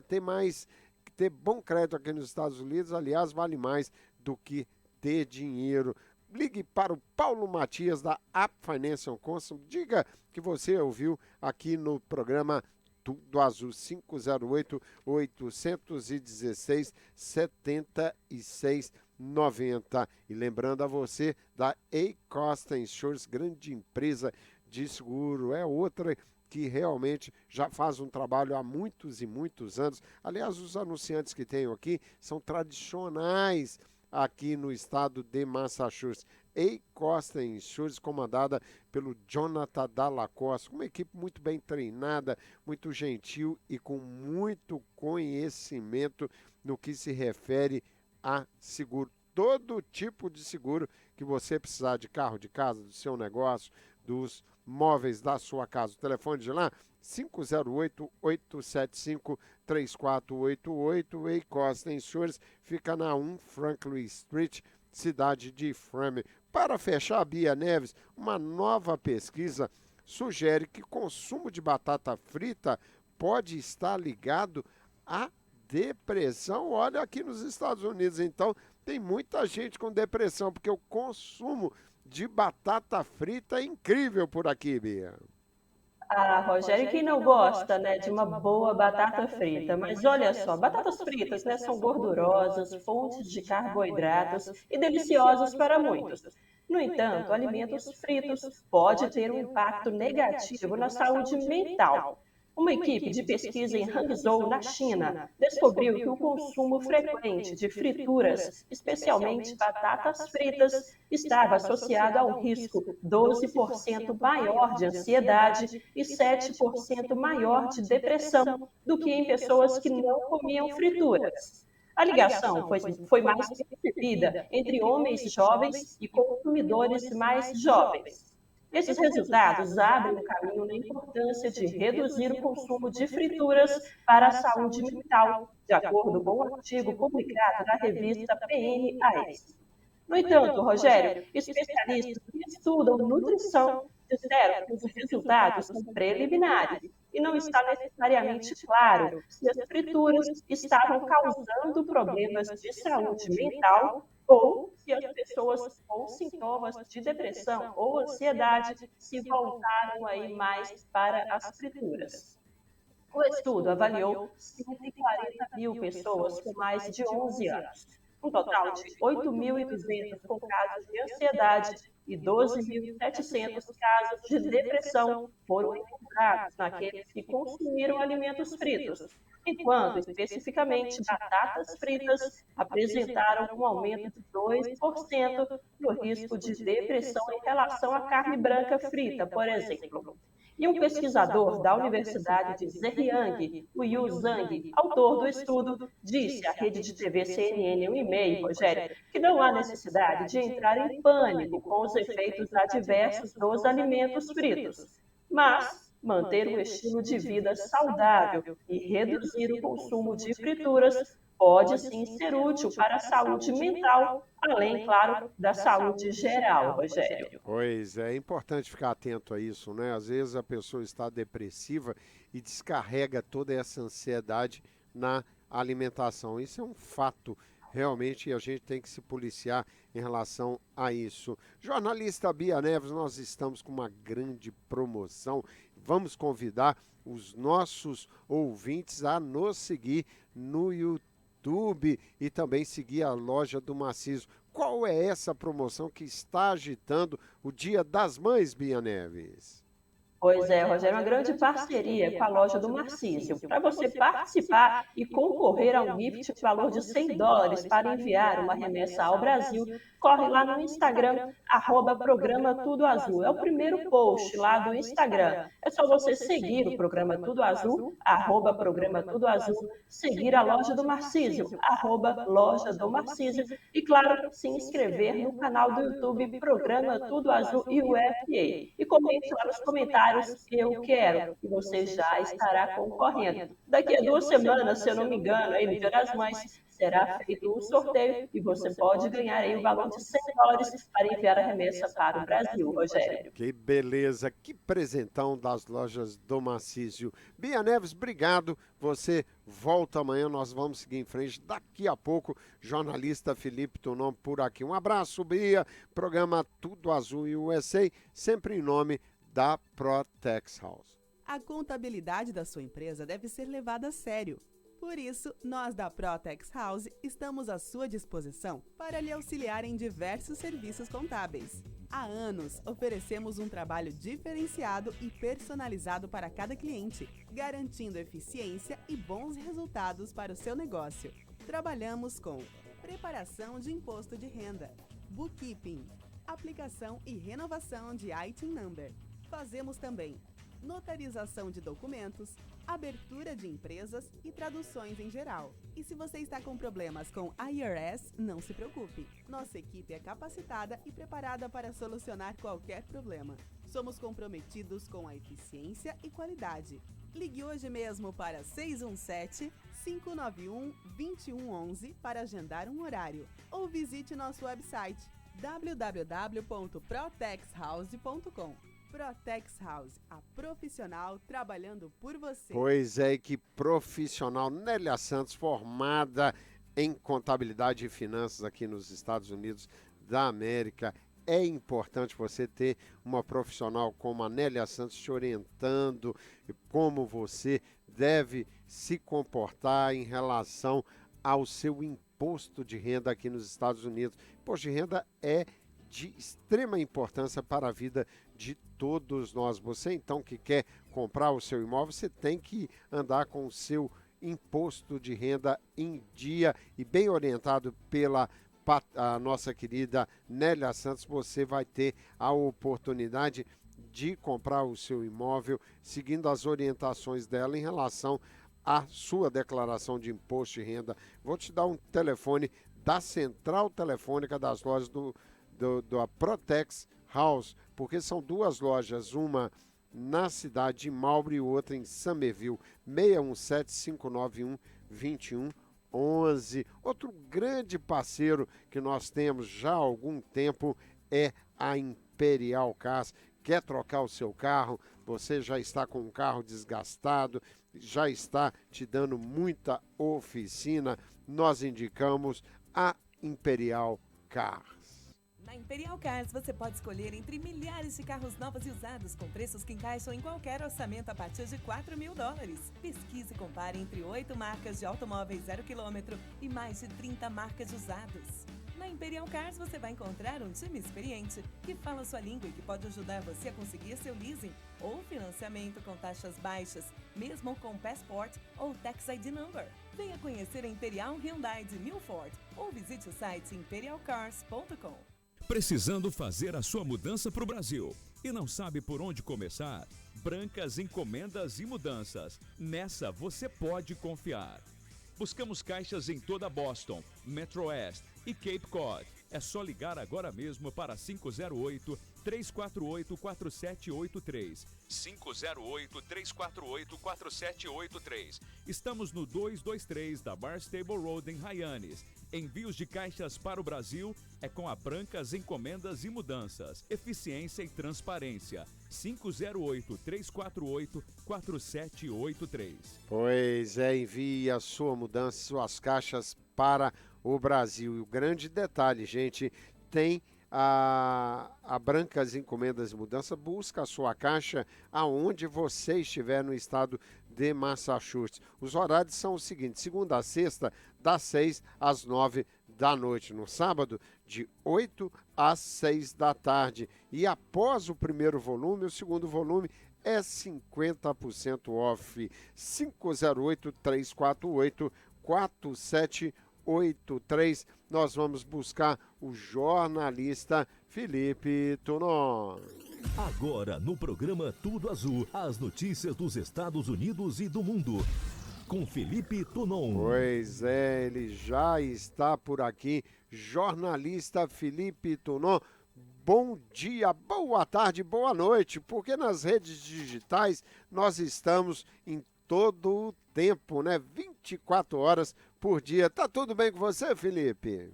tem mais ter bom crédito aqui nos Estados Unidos, aliás, vale mais do que ter dinheiro. Ligue para o Paulo Matias da App Financial Consult. Diga que você ouviu aqui no programa Tudo Azul 508-816-7690. E lembrando a você da A-Costa Insurance, grande empresa de seguro. É outra que realmente já faz um trabalho há muitos e muitos anos. Aliás, os anunciantes que tenho aqui são tradicionais aqui no estado de Massachusetts. A-Costa Insurance, comandada pelo Jonathan Dalla Costa, uma equipe muito bem treinada, muito gentil e com muito conhecimento no que se refere a seguro. Todo tipo de seguro que você precisar, de carro, de casa, do seu negócio, dos móveis da sua casa. O telefone de lá, 508-875-3488. A-Costa Insurance fica na 1 Franklin Street, cidade de Framingham. Para fechar, Bia Neves, uma nova pesquisa sugere que consumo de batata frita pode estar ligado à depressão. Olha, aqui nos Estados Unidos, então, tem muita gente com depressão, porque o consumo de batata frita é incrível por aqui, Bia. Ah, Rogério, quem não gosta, né, de uma boa batata frita? Mas olha só, batatas fritas, né, são gordurosas, fontes de carboidratos e deliciosas para muitos. No entanto, alimentos fritos podem ter um impacto negativo na saúde mental. Uma equipe de pesquisa em Hangzhou, na China, descobriu que o consumo frequente de frituras, especialmente batatas fritas, estava associado a um risco 12% maior de ansiedade e 7% maior de depressão do que em pessoas que não comiam frituras. A ligação foi mais percebida entre homens jovens e consumidores mais jovens. Esses resultados abrem o caminho na importância de reduzir o consumo de frituras para a saúde mental, de acordo com o artigo publicado na revista PNAS. No entanto, Rogério, especialistas que estudam nutrição disseram que os resultados são preliminares e não está necessariamente claro se as frituras estavam causando problemas de saúde mental ou se as pessoas com sintomas de depressão ou ansiedade se voltaram aí mais para as frituras. O estudo avaliou 140 mil pessoas com mais de 11 anos, um total de 8.200 com casos de ansiedade e 12.700 casos de depressão foram encontrados naqueles que consumiram alimentos fritos, enquanto especificamente batatas fritas apresentaram um aumento de 2% no risco de depressão em relação à carne branca frita, por exemplo. E um pesquisador da Universidade de Zhejiang, o Yu Zhang, autor do estudo, disse à rede de TV CNN em um e-mail, Rogério, que não há necessidade de entrar em pânico com os efeitos adversos dos alimentos fritos, mas manter um estilo de vida saudável e reduzir o consumo de frituras pode sim ser útil para a saúde mental, além, claro, da saúde geral, Rogério. Pois é importante ficar atento a isso, né? Às vezes a pessoa está depressiva e descarrega toda essa ansiedade na alimentação. Isso é um fato, realmente, e a gente tem que se policiar em relação a isso. Jornalista Bia Neves, nós estamos com uma grande promoção. Vamos convidar os nossos ouvintes a nos seguir no YouTube e também seguir a Loja do Marciso. Qual é essa promoção que está agitando o Dia das Mães, Bia Neves? Pois é, Rogério, uma grande parceria com a Loja do Marcísio. Para você participar e concorrer a um gift de valor de $100 para enviar uma remessa ao Brasil, corre lá no Instagram, @Programa Tudo Azul. É o primeiro post lá do Instagram. É só você seguir o Programa Tudo Azul, @Programa Tudo Azul, seguir a Loja do Marcísio, @Loja do Marcísio, e, claro, se inscrever no canal do YouTube Programa Tudo Azul UFA. E comente lá nos comentários horários Eu Quero, e você já estará concorrendo. Daqui a 2 semanas, se eu não me engano, aí no Dia das Mães, será feito o sorteio e você pode ganhar aí o valor de $100 para enviar a remessa para o Brasil, Rogério. Que beleza, que presentão das lojas do Marcísio. Bia Neves, obrigado. Você volta amanhã, nós vamos seguir em frente. Daqui a pouco, jornalista Felipe Tonon por aqui. Um abraço, Bia. Programa Tudo Azul e USA, sempre em nome da Protex House. A contabilidade da sua empresa deve ser levada a sério. Por isso, nós da Protex House estamos à sua disposição para lhe auxiliar em diversos serviços contábeis. Há anos, oferecemos um trabalho diferenciado e personalizado para cada cliente, garantindo eficiência e bons resultados para o seu negócio. Trabalhamos com preparação de imposto de renda, bookkeeping, aplicação e renovação de ITIN number. Fazemos também notarização de documentos, abertura de empresas e traduções em geral. E se você está com problemas com IRS, não se preocupe. Nossa equipe é capacitada e preparada para solucionar qualquer problema. Somos comprometidos com a eficiência e qualidade. Ligue hoje mesmo para 617-591-2111 para agendar um horário. Ou visite nosso website www.protexhouse.com. Protex House, a profissional trabalhando por você. Pois é, que profissional. Nélia Santos, formada em contabilidade e finanças aqui nos Estados Unidos da América. É importante você ter uma profissional como a Nélia Santos te orientando como você deve se comportar em relação ao seu imposto de renda aqui nos Estados Unidos. Imposto de renda é de extrema importância para a vida de todos nós. Você, então, que quer comprar o seu imóvel, você tem que andar com o seu imposto de renda em dia e bem orientado pela a nossa querida Nélia Santos. Você vai ter a oportunidade de comprar o seu imóvel seguindo as orientações dela em relação à sua declaração de imposto de renda. Vou te dar um telefone da central telefônica das lojas da Protex House, porque são duas lojas, uma na cidade de Marlboro e outra em Somerville, 617-591-2111. Outro grande parceiro que nós temos já há algum tempo é a Imperial Cars. Quer trocar o seu carro? Você já está com um carro desgastado, já está te dando muita oficina? Nós indicamos a Imperial Cars. Na Imperial Cars, você pode escolher entre milhares de carros novos e usados com preços que encaixam em qualquer orçamento a partir de $4.000. Pesquise e compare entre 8 marcas de automóveis 0 km e mais de 30 marcas de usados. Na Imperial Cars, você vai encontrar um time experiente que fala sua língua e que pode ajudar você a conseguir seu leasing ou financiamento com taxas baixas, mesmo com Passport ou Tax ID Number. Venha conhecer a Imperial Hyundai de Milford ou visite o site imperialcars.com. Precisando fazer a sua mudança para o Brasil e não sabe por onde começar? Brancas Encomendas e Mudanças. Nessa você pode confiar. Buscamos caixas em toda Boston, Metro West e Cape Cod. É só ligar agora mesmo para 508-348-4783. 508-348-4783. Estamos no 223 da Barnstable Road em Hyannis. Envios de caixas para o Brasil é com a Brancas Encomendas e Mudanças. Eficiência e transparência. 508-348-4783. Pois é, envie a sua mudança, suas caixas para o Brasil. E o grande detalhe, gente, tem a Brancas Encomendas e Mudança, busca a sua caixa aonde você estiver no estado de Massachusetts. Os horários são os seguintes: segunda a sexta, das 6 às 9 da noite. No sábado, de 8 às 6 da tarde. E após o primeiro volume, o segundo volume é 50% off. 508-348-4783. Nós vamos buscar o jornalista Felipe Tonon. Agora, no programa Tudo Azul, as notícias dos Estados Unidos e do mundo. Com Felipe Tonon. Pois é, ele já está por aqui. Jornalista Felipe Tonon. bom dia, boa tarde, boa noite, porque nas redes digitais nós estamos em todo o tempo, né? 24 horas por dia. Tá tudo bem com você, Felipe?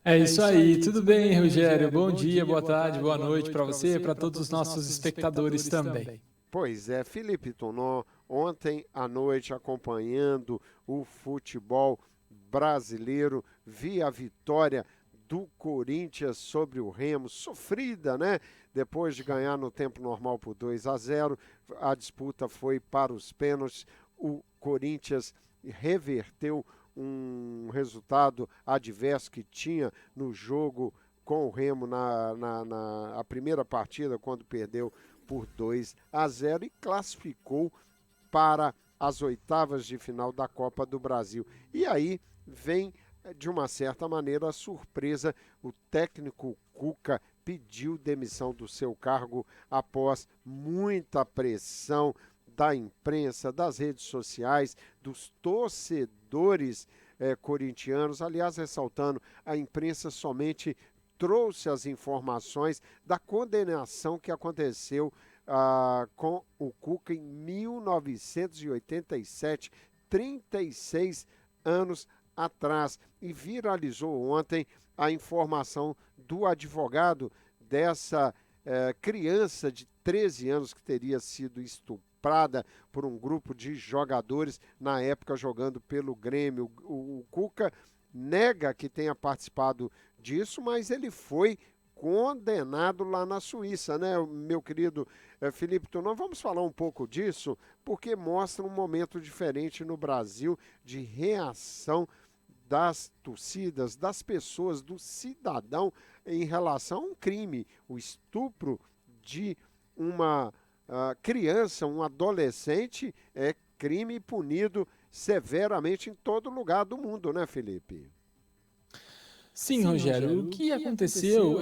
É isso aí, tudo bem, Rogério? Bom dia, boa tarde, boa noite para você e para todos os nossos espectadores também. Pois é, Felipe Tonon, ontem à noite acompanhando o futebol brasileiro, vi a vitória do Corinthians sobre o Remo, sofrida, né? Depois de ganhar no tempo normal por 2-0, a disputa foi para os pênaltis, o Corinthians reverteu um resultado adverso que tinha no jogo com o Remo na primeira partida, quando perdeu por 2-0 e classificou para as oitavas de final da Copa do Brasil. E aí vem, de uma certa maneira, a surpresa. O técnico Cuca pediu demissão do seu cargo após muita pressão da imprensa, das redes sociais, dos torcedores corintianos. Aliás, ressaltando, a imprensa somente trouxe as informações da condenação que aconteceu com o Cuca em 1987, 36 anos atrás, e viralizou ontem a informação do advogado dessa criança de 13 anos que teria sido estuprada por um grupo de jogadores, na época jogando pelo Grêmio. O Cuca nega que tenha participado disso, mas ele foi condenado lá na Suíça, né, meu querido Felipe Tonon? Vamos falar um pouco disso, porque mostra um momento diferente no Brasil de reação das torcidas, das pessoas, do cidadão em relação a um crime, o estupro de uma criança, um adolescente, é crime punido severamente em todo lugar do mundo, né, Felipe? Sim, Rogério, o que aconteceu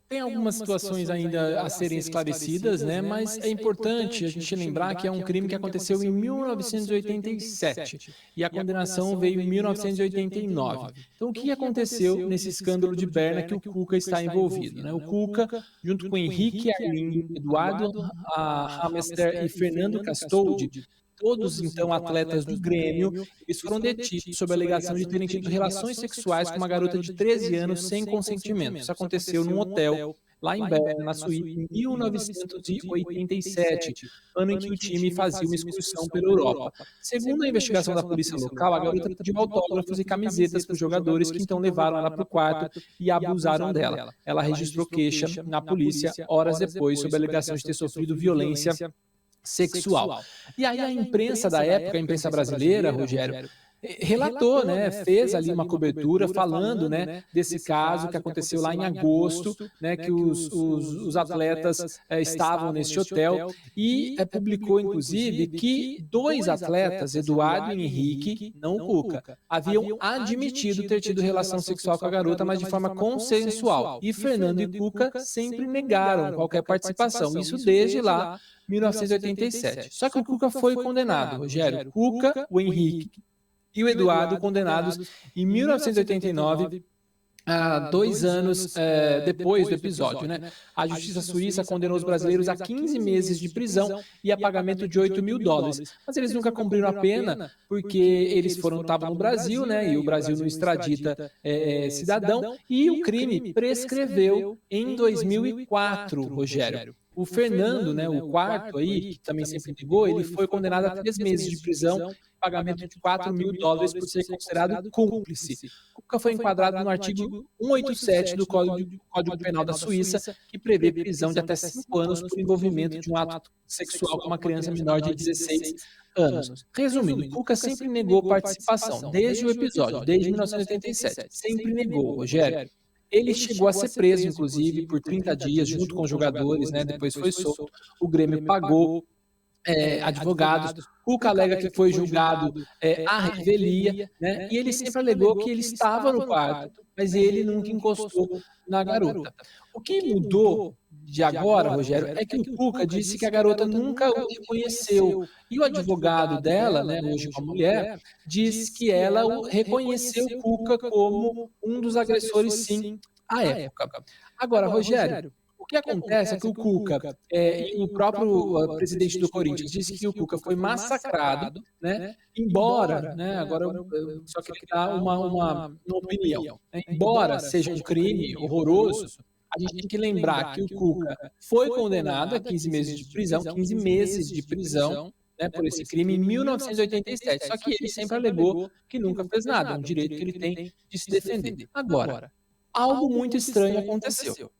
tem algumas situações ainda a serem esclarecidas, né? Mas é importante a gente lembrar que é um crime que aconteceu em 1987 e a condenação veio em 1989. Então, o que aconteceu nesse escândalo de Berna que o Cuca está envolvido, né? O Cuca, junto com Henrique Arlindo, Eduardo Hamester e Fernando Castoldi, todos, então, atletas do Grêmio, eles foram detidos sob a alegação de terem tido relações sexuais com uma garota de 13 anos sem consentimento. Isso aconteceu num hotel lá em Berna, na Suíça, em 1987, ano em que o time fazia uma excursão pela Europa. Segundo a investigação da polícia local, a garota pediu autógrafos e camisetas para os jogadores, que então levaram ela para o quarto e abusaram dela. Ela registrou queixa na polícia horas depois sob a alegação de ter sofrido violência sexual. E aí a imprensa da época, a imprensa brasileira, Rogério, relatou, né, fez ali uma cobertura falando, né, desse caso que aconteceu lá em agosto, né, que os atletas estavam neste hotel e publicou, inclusive, que dois atletas, Eduardo e Henrique, não o Cuca, haviam admitido ter tido relação sexual com a garota, mas de forma consensual. E Fernando e Cuca sempre negaram qualquer participação. Isso desde lá, 1987. Só que o Cuca foi condenado, Rogério. Cuca, o Henrique e o Eduardo condenados em 1989, 2 anos depois do episódio, né? A justiça suíça condenou os brasileiros a 15 meses de prisão e a pagamento de $8 mil. Mas eles nunca cumpriram a pena, porque eles estavam no Brasil, né? E o Brasil não extradita cidadão, e o crime prescreveu em 2004, Rogério. O Fernando, né, o quarto aí, que também sempre negou, ele foi condenado a 3 meses de prisão, pagamento de $4 mil por ser considerado cúmplice. O Cuca foi enquadrado no artigo 187 do Código Penal da Suíça, que prevê prisão de até 5 anos por envolvimento de um ato sexual com uma criança menor de 16 anos. Resumindo, o Cuca sempre negou participação, desde o episódio, desde 1987. Sempre negou, Rogério. Ele chegou a ser preso, inclusive, por 30 dias, junto com os jogadores, né? Depois foi solto. O Grêmio pagou advogados. O Cuca alega que foi julgado à revelia, né? E ele sempre alegou que ele estava no quarto, mas ele nunca encostou na garota. O que mudou de agora, Rogério, é que o Cuca disse que a garota nunca o reconheceu. E o advogado dela, né, hoje uma mulher, diz que ela reconheceu o Cuca como um dos agressores, sim, à época. Agora, Rogério, o que acontece é que o Cuca e o próprio presidente do Corinthians disse que o Cuca foi massacrado, né? Embora, né? Agora eu só queria dar uma opinião. Né? Embora seja um crime horroroso, a gente tem que lembrar que o Cuca foi condenado a 15 meses de prisão, né, por esse crime em 1987. Só que ele sempre alegou que nunca fez nada, é um direito que ele tem de se defender. Agora, algo muito estranho aconteceu.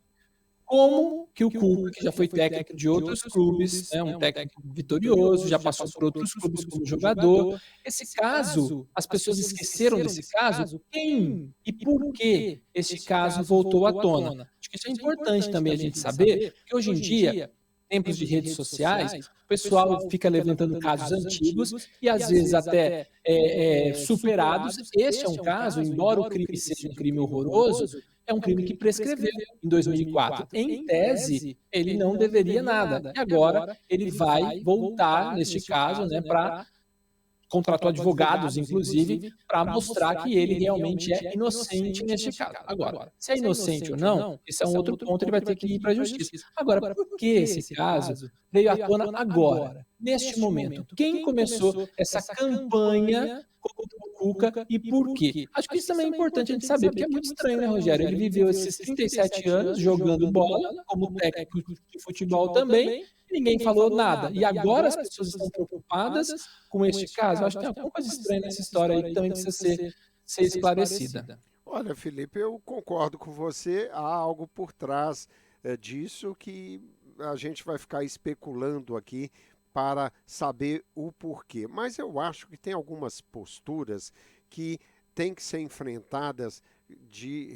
Como que o Cuca, que já foi técnico de outros clubes, né, um técnico vitorioso, já passou por outros clubes como jogador, esse caso, as pessoas esqueceram desse caso? Quem e por que esse caso voltou à tona? Acho que isso é importante também a gente saber, porque hoje em dia, tempos de redes sociais, o pessoal fica levantando casos antigos e às vezes até superados. Este é um caso, embora o crime seja um crime horroroso, é um crime que prescreveu em 2004. Em tese, ele não deveria nada. E agora ele vai voltar, neste caso, né, para contratou advogados, inclusive, para mostrar que ele realmente é inocente neste caso. Agora, se é inocente ou não, esse é um outro ponto, ele vai ter que ir para a justiça. Agora, por que esse caso veio à tona agora, neste momento? Quem começou essa campanha contra o Cuca e por quê? Acho que isso também é importante a gente saber, porque é muito estranho, né, Rogério? Ele viveu esses 37 anos jogando bola, como técnico de futebol também, ninguém falou nada. E agora as pessoas estão preocupadas com este caso. Eu acho que tem alguma coisa estranha nessa história aí que também precisa ser esclarecida. Olha, Felipe, eu concordo com você. Há algo por trás disso que a gente vai ficar especulando aqui para saber o porquê. Mas eu acho que tem algumas posturas que têm que ser enfrentadas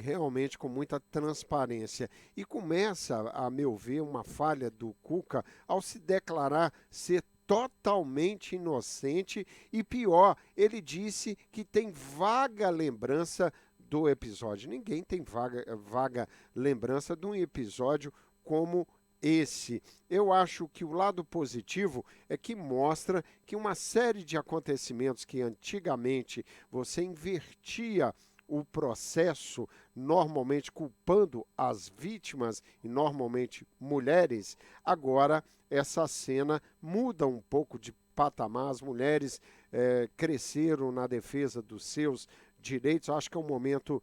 realmente com muita transparência. E começa, a meu ver, uma falha do Cuca ao se declarar ser totalmente inocente e pior, ele disse que tem vaga lembrança do episódio. Ninguém tem vaga lembrança de um episódio como esse. Eu acho que o lado positivo é que mostra que uma série de acontecimentos que antigamente você invertia o processo, normalmente culpando as vítimas, e normalmente mulheres, agora essa cena muda um pouco de patamar. As mulheres cresceram na defesa dos seus direitos. Acho que é um momento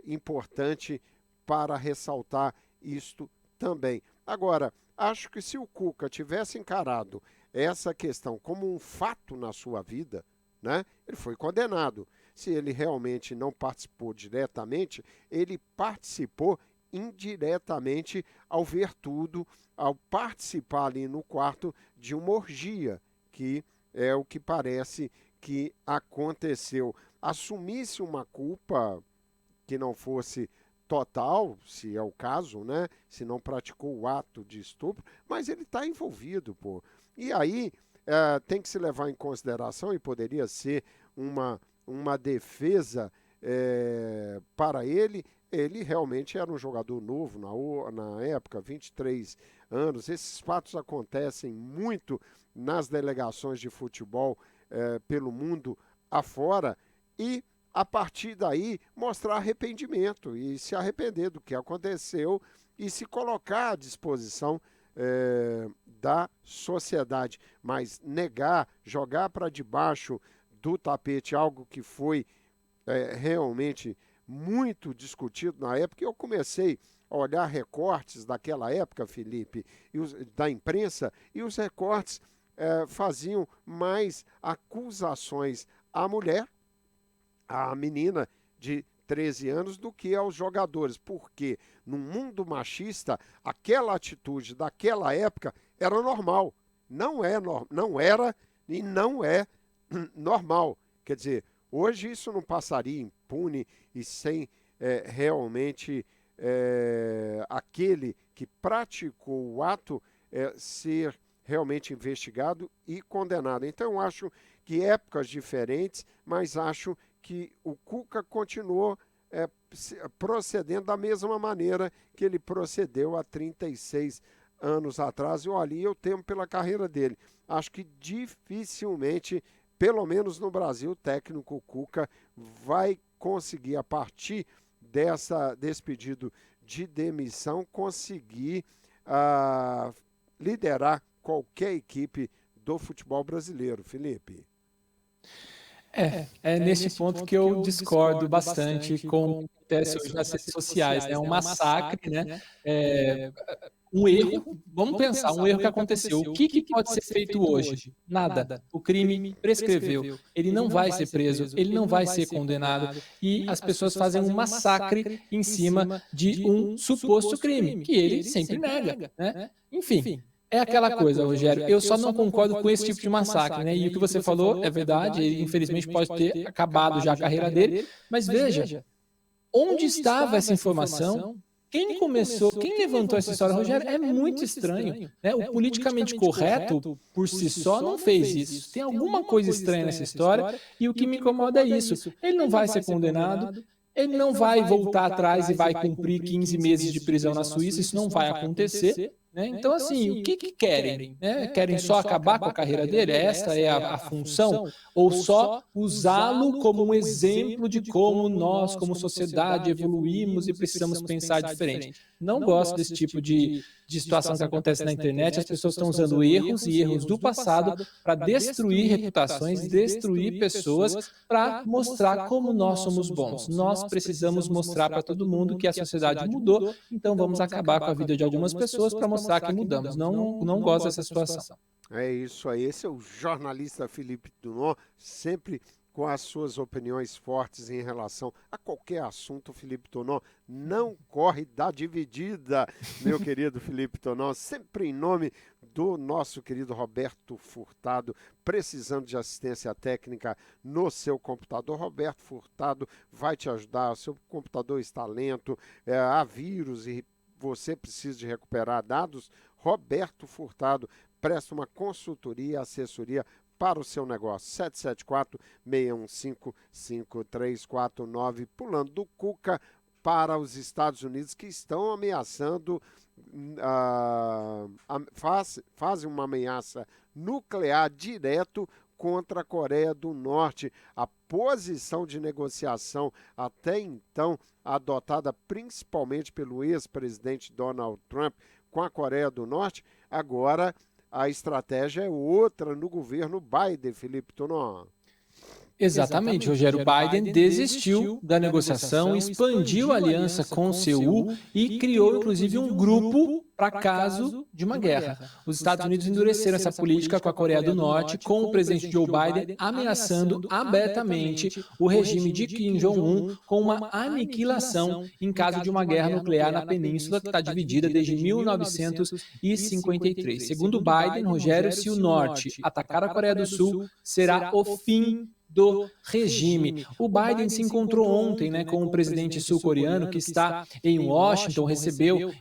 importante para ressaltar isto também. Agora, acho que se o Cuca tivesse encarado essa questão como um fato na sua vida, né, ele foi condenado. Se ele realmente não participou diretamente, ele participou indiretamente ao ver tudo, ao participar ali no quarto de uma orgia, que é o que parece que aconteceu. Assumisse uma culpa que não fosse total, se é o caso, né? Se não praticou o ato de estupro, mas ele está envolvido, pô. E aí tem que se levar em consideração, e poderia ser uma defesa para ele. Ele realmente era um jogador novo na época, 23 anos. Esses fatos acontecem muito nas delegações de futebol pelo mundo afora, e a partir daí mostrar arrependimento e se arrepender do que aconteceu e se colocar à disposição da sociedade. Mas negar, jogar para debaixo do tapete algo que foi realmente muito discutido na época. Eu comecei a olhar recortes daquela época, Felipe, da imprensa, e os recortes faziam mais acusações à mulher, à menina de 13 anos, do que aos jogadores, porque no mundo machista, aquela atitude daquela época era normal. Não era e não é normal. Quer dizer, hoje isso não passaria impune e sem realmente aquele que praticou o ato ser realmente investigado e condenado. Então, eu acho que épocas diferentes, mas acho que o Cuca continuou procedendo da mesma maneira que ele procedeu há 36 anos atrás. E olha, eu temo pela carreira dele. Acho que dificilmente, pelo menos no Brasil, o técnico Cuca vai conseguir, a partir desse pedido de demissão, conseguir liderar qualquer equipe do futebol brasileiro, Felipe? É nesse ponto que eu discordo bastante com o que acontece hoje nas redes sociais. É um massacre, né? Um erro, vamos pensar, um erro que aconteceu. O que pode ser feito hoje? Nada. O crime prescreveu. Ele não vai ser preso, ele não vai ser condenado. E as pessoas fazem um massacre em cima de um suposto crime, que ele sempre nega, né? Enfim. É aquela coisa, Rogério, eu só não concordo com esse tipo de massacre, né? E o que você falou é verdade, ele infelizmente pode ter acabado já a carreira dele, mas veja, onde estava essa informação? Quem começou, quem levantou essa história, Rogério, é muito estranho, né? O politicamente correto, por si só, não fez isso. Tem alguma coisa estranha nessa história e o que me incomoda é isso. Ele não vai ser condenado, ele não vai voltar atrás e vai cumprir 15 meses de prisão na Suíça, isso não vai acontecer. Né? Então, assim, o que querem? Né? Querem só acabar com a carreira dele? Esta é a função? Ou só usá-lo como um exemplo de como nós, como sociedade, evoluímos e precisamos pensar diferente? Não gosto desse tipo de situação que acontece na internet. As pessoas estão usando erros e erros do passado para destruir reputações, destruir pessoas, para mostrar como nós somos bons. Nós precisamos mostrar para todo mundo que a sociedade mudou, então vamos acabar com a vida de algumas pessoas para mostrar que mudamos. Não gosto dessa situação. É isso aí. Esse é o jornalista Felipe Dunant, sempre com as suas opiniões fortes em relação a qualquer assunto. Felipe Dunant não corre da dividida, meu querido Felipe Dunant, sempre em nome do nosso querido Roberto Furtado, precisando de assistência técnica no seu computador. Roberto Furtado vai te ajudar, o seu computador está lento, há vírus e você precisa de recuperar dados. Roberto Furtado presta uma consultoria e assessoria para o seu negócio. 774-615-5349, pulando do Cuca para os Estados Unidos, que estão ameaçando, fazem uma ameaça nuclear direto contra a Coreia do Norte. A posição de negociação até então adotada principalmente pelo ex-presidente Donald Trump com a Coreia do Norte, agora a estratégia é outra no governo Biden, Felipe Dunant. Exatamente, Rogério. Biden desistiu da negociação, expandiu a aliança com Seul e criou, inclusive, um grupo para caso de uma guerra. Os Estados Unidos endureceram essa política com a Coreia do Norte, com o presidente Joe Biden ameaçando abertamente o regime de Kim Jong-un com uma aniquilação em caso de uma guerra nuclear na península, que está dividida desde 1953. Segundo Biden, Rogério, se o Norte atacar a Coreia do Sul, será o fim do regime. O Biden se encontrou ontem, né, com o presidente sul-coreano, que está em Washington,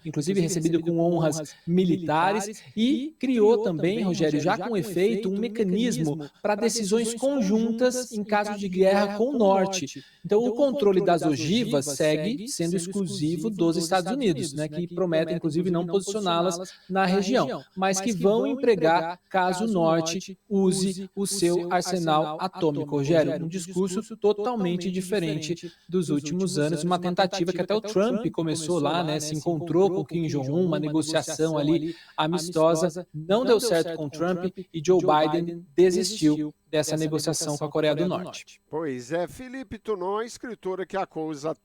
inclusive recebido com honras militares, e criou também, Rogério, já com efeito, um mecanismo para decisões conjuntas em caso de guerra com o Norte. Então, o controle das ogivas segue sendo exclusivo dos Estados Unidos, né, que prometem, inclusive, não posicioná-las na região, mas que vão empregar caso o Norte use o seu arsenal atômico. Rogério, um discurso totalmente diferente dos últimos anos, uma tentativa que até o Trump começou lá, né, se encontrou com Kim Jong-un, uma negociação ali amistosa, não deu certo com o Trump e Joe Biden desistiu dessa negociação com a Coreia do Norte. Pois é, Felipe Dunant, escritora que acusa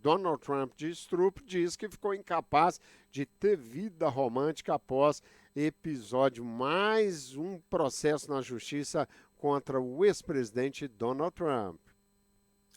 Donald Trump de estupro, diz que ficou incapaz de ter vida romântica após episódio. Mais um processo na justiça contra o ex-presidente Donald Trump.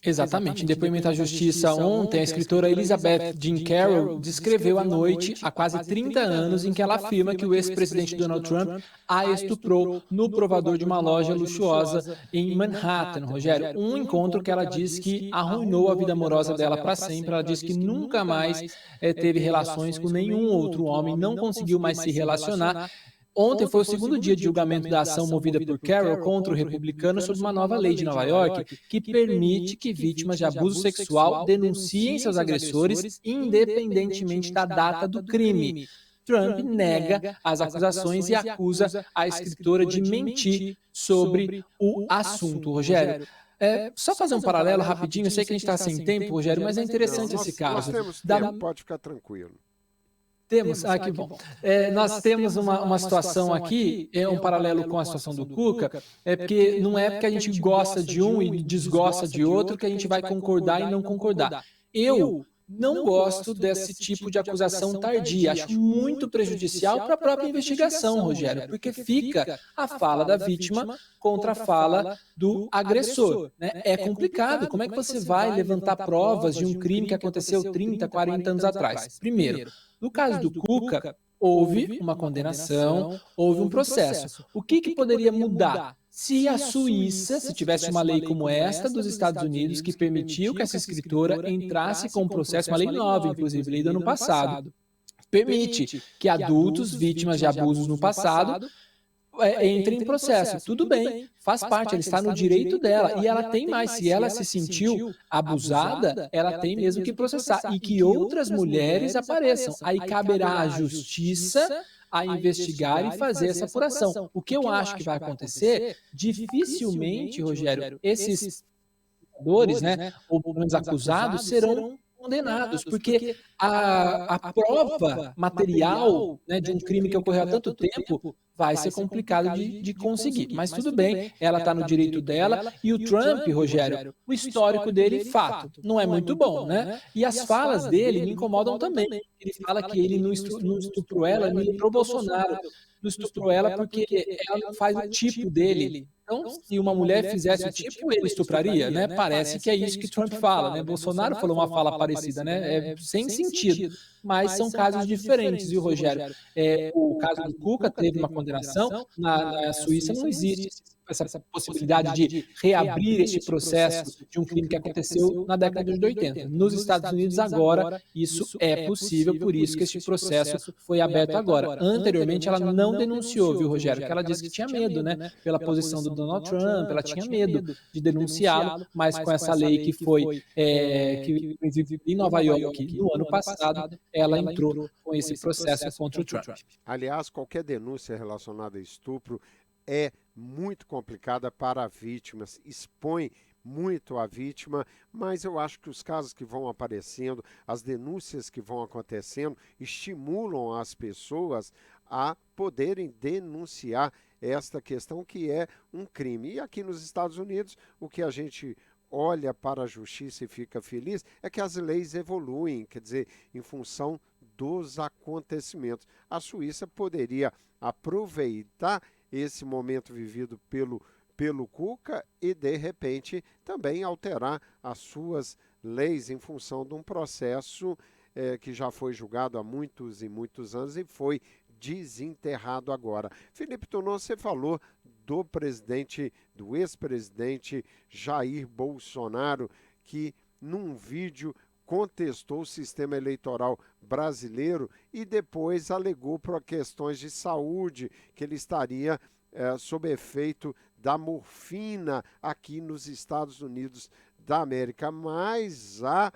Exatamente. Em depoimento à justiça ontem, a escritora Elizabeth Jean Carroll descreveu a noite há quase 30 anos em que ela afirma que o ex-presidente Donald Trump a estuprou no provador de uma loja luxuosa em Manhattan, Rogério. Um encontro que ela diz que arruinou a vida amorosa dela para sempre. Ela diz que nunca mais teve relações com nenhum outro homem, não conseguiu mais se relacionar. Ontem foi o segundo dia de julgamento da ação movida por Carroll contra o republicano sobre uma nova lei de Nova York que permite que vítimas de abuso sexual denunciem seus agressores independentemente da data do crime. Trump nega as acusações e acusa a escritora de mentir sobre o assunto, Rogério. Só fazer um paralelo rapidinho, eu sei que a gente está sem tempo, Rogério, mas é interessante esse caso. Nós temos tempo, pode ficar tranquilo. Temos, que bom. Nós temos uma situação aqui, um paralelo com a situação do Cuca, porque não é porque a gente gosta de um e desgosta de outro que a gente vai concordar e não concordar. Eu não gosto desse tipo de acusação tardia, acho muito prejudicial para a própria investigação, Rogério, porque fica a fala da vítima contra a fala do agressor, né? É complicado, como é que você vai levantar provas de um crime que aconteceu 30, 40 anos atrás? Primeiro, no caso do Cuca, houve uma condenação, houve um processo. O que poderia mudar? Se a Suíça, se tivesse uma lei como esta dos Estados Unidos, que permitiu que essa escritora entrasse com um processo, uma lei nova, inclusive, lei do ano passado, permite que adultos vítimas de abusos no passado entrem em processo. Tudo bem, faz parte, ela está no direito dela. E ela tem mais, se ela se sentiu abusada, ela tem mesmo que processar. E que outras mulheres apareçam. Aí caberá à justiça a investigar e fazer essa apuração. O que eu acho que vai acontecer, dificilmente, Rogério, esses acusadores, né, ou pelo menos acusados, serão condenados, porque a prova material, né, de um crime que ocorreu há tanto tempo vai ser complicado de conseguir. Mas tudo bem, ela está no direito dela, e o Trump, Rogério, o histórico dele, fato, não é muito bom, né? E as falas dele me incomodam também. Ele fala que ele não estuprou ela, não estuprou Bolsonaro, não estuprou ela porque ela não faz o tipo dele. Então, se uma mulher fizesse o tipo, ele estupraria, né? Parece que é isso que Trump fala, né? Bolsonaro falou uma fala parecida, né? Sem sentido, mas são casos diferentes, viu, Rogério? O caso do Cuca teve uma condenação, na Suíça não existe essa possibilidade de reabrir este processo de um crime que aconteceu na década de 80. Nos Estados Unidos, agora, isso é possível, por isso que este processo foi aberto agora. Anteriormente, ela não denunciou, viu, Rogério? Porque ela disse que tinha medo, né? Pela posição do Donald Trump, ela tinha medo de denunciá-lo, mas com essa lei que foi em Nova York no ano passado, ela entrou com esse processo contra o Trump. Aliás, qualquer denúncia relacionada a estupro é muito complicada para a vítima, expõe muito a vítima, mas eu acho que os casos que vão aparecendo, as denúncias que vão acontecendo, estimulam as pessoas a poderem denunciar esta questão que é um crime. E aqui nos Estados Unidos, o que a gente olha para a justiça e fica feliz é que as leis evoluem, quer dizer, em função dos acontecimentos. A Suíça poderia aproveitar esse momento vivido pelo Cuca e, de repente, também alterar as suas leis em função de um processo que já foi julgado há muitos e muitos anos e foi desenterrado agora. Felipe Tonon, você falou do ex-presidente Jair Bolsonaro, que num vídeo contestou o sistema eleitoral brasileiro e depois alegou por questões de saúde, que ele estaria sob efeito da morfina aqui nos Estados Unidos da América. Mas há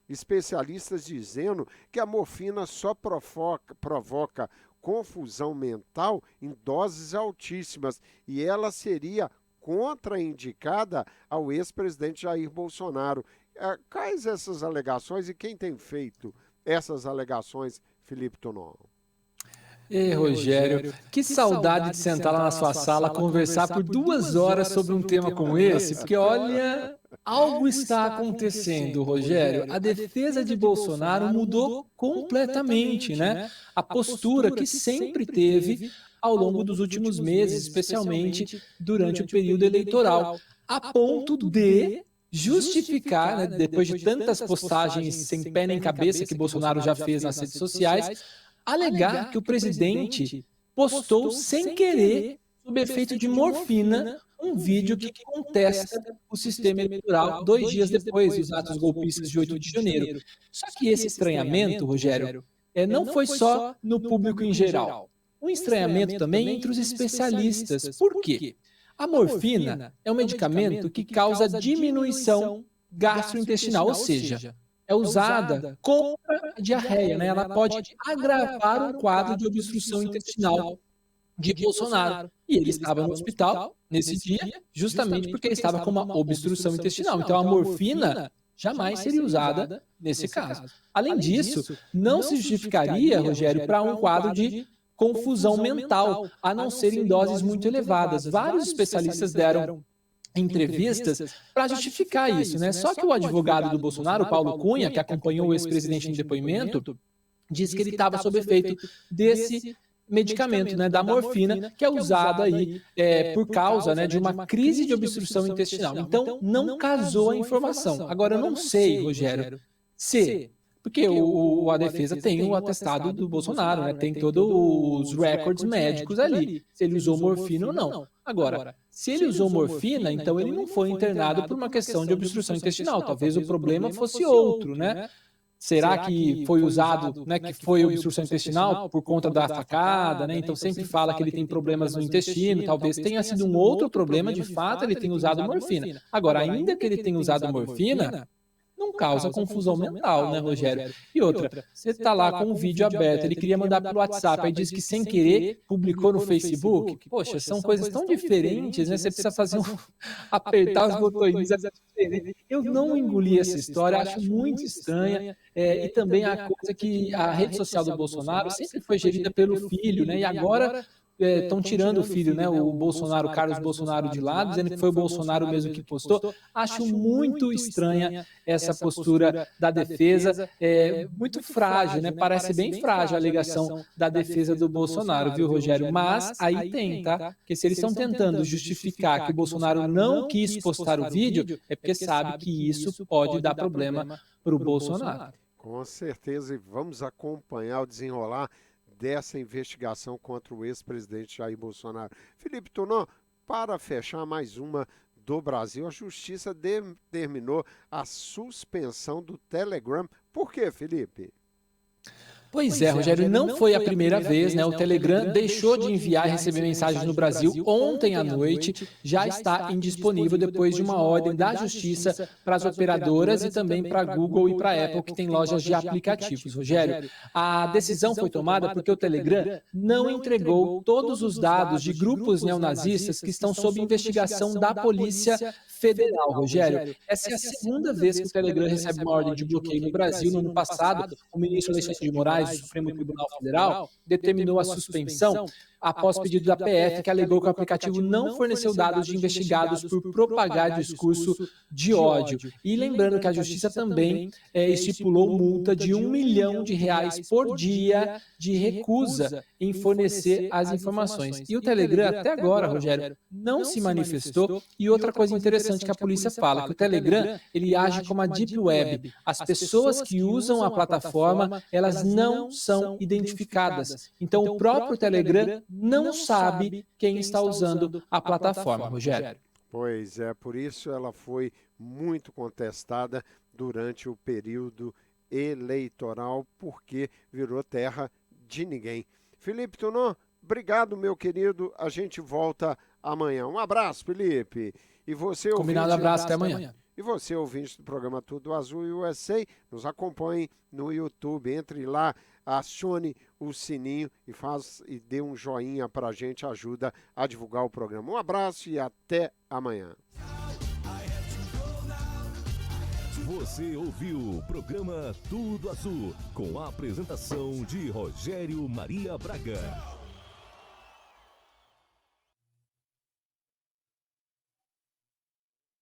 especialistas dizendo que a morfina só provoca confusão mental em doses altíssimas e ela seria contraindicada ao ex-presidente Jair Bolsonaro. Quais essas alegações e quem tem feito essas alegações, Felipe Tonon? Rogério, que saudade de sentar lá na sua sala, conversar por 2 horas sobre um tema como esse, porque olha, algo está acontecendo, Rogério. A defesa de Bolsonaro mudou completamente, né? A postura que sempre teve ao longo dos últimos meses, especialmente durante o período eleitoral, a ponto de justificar, né, depois de tantas postagens sem pé nem cabeça que Bolsonaro já fez nas redes sociais, alegar que o presidente postou sem querer, sob efeito de morfina, um vídeo que contesta o sistema eleitoral 2 dias depois dos atos golpistas de 8 de janeiro. Só que esse estranhamento, Rogério, não foi só no público em geral. Um estranhamento também entre os especialistas. Por quê? A morfina é um medicamento que causa diminuição gastrointestinal, ou seja, é usada contra a diarreia, né? Ela pode agravar um quadro de obstrução intestinal de Bolsonaro. E ele estava no hospital nesse dia, justamente porque ele estava com uma obstrução intestinal. Então, a morfina jamais seria usada nesse caso. Além disso, não se justificaria, Rogério, para um quadro de confusão mental, a não ser em doses muito elevadas. Vários especialistas deram entrevistas para justificar isso, né? Só que o advogado do Bolsonaro, Paulo Cunha, que acompanhou o ex-presidente em depoimento, disse que ele estava sob efeito desse medicamento, né, da morfina, que é usado aí por causa, né, de uma crise de obstrução intestinal. Então, não casou a informação. Agora, eu não sei, Rogério, se... Porque a defesa tem o atestado do Bolsonaro, né? Tem todos os records médicos ali, se ele usou morfina ou não. Agora, se ele usou morfina, então ele não foi internado por uma questão de obstrução intestinal. Talvez o problema fosse outro, né? Será que foi usado, né, que foi obstrução intestinal por conta da facada, né? Então sempre fala que ele tem problemas no intestino, talvez tenha sido um outro problema, de fato ele tenha usado morfina. Agora, ainda que ele tenha usado morfina, não causa confusão mental, né, Rogério? E outra, você está lá com um vídeo aberto, ele queria mandar pelo WhatsApp, aí diz que sem querer publicou no Facebook. Poxa, são coisas tão diferentes, né? Você precisa fazer apertar os botões. Eu não engoli essa história, acho muito estranha. E também a coisa que a rede social do Bolsonaro sempre foi gerida pelo filho, né? E agora estão tirando o filho, né, o Bolsonaro, Carlos Bolsonaro, de lado, dizendo que foi o Bolsonaro mesmo que postou. Acho muito estranha essa postura da defesa, muito frágil, né? Parece bem frágil a alegação da defesa do Bolsonaro, viu, Rogério? Mas aí tem, tá? Porque se eles estão tentando justificar que o Bolsonaro não quis postar o vídeo, é porque sabe que isso pode dar problema para o Bolsonaro. Com certeza, e vamos acompanhar o desenrolar dessa investigação contra o ex-presidente Jair Bolsonaro. Felipe Tonon, para fechar mais uma do Brasil, a Justiça determinou a suspensão do Telegram. Por quê, Felipe? Pois é, Rogério, não foi a primeira vez, né? O Telegram deixou de enviar e receber mensagens no Brasil ontem à noite, já está indisponível depois de uma ordem da Justiça para as operadoras e também para a Google e para a Apple, que tem lojas de aplicativos. Rogério, a decisão foi tomada porque o Telegram não entregou todos os dados de grupos neonazistas que estão sob investigação da Polícia Federal, Rogério. Essa é a segunda vez que o Telegram recebe uma ordem de bloqueio no Brasil. No ano passado, o ministro Alexandre de Moraes, do Supremo Tribunal Federal, determinou a suspensão após pedido da PF, que alegou que o aplicativo não forneceu dados de investigados por propagar discurso de ódio. E lembrando que a Justiça também estipulou multa de R$1 milhão por dia de recusa em fornecer as informações. E o Telegram, até agora, Rogério, não se manifestou. E outra coisa interessante que a polícia fala, que o Telegram, ele age como a Deep Web. As pessoas que usam a plataforma, elas não são identificadas. Então, o próprio Telegram não sabe quem está usando a plataforma, Rogério. Pois é, por isso ela foi muito contestada durante o período eleitoral, porque virou terra de ninguém. Felipe Tonon, obrigado, meu querido. A gente volta amanhã. Um abraço, Felipe. E você, combinado, abraço, até amanhã. E você, ouvinte do programa Tudo Azul USA, nos acompanhe no YouTube. Entre lá, acione o sininho e dê um joinha para a gente, ajuda a divulgar o programa. Um abraço e até amanhã. Você ouviu o programa Tudo Azul, com a apresentação de Rogério Maria Braga.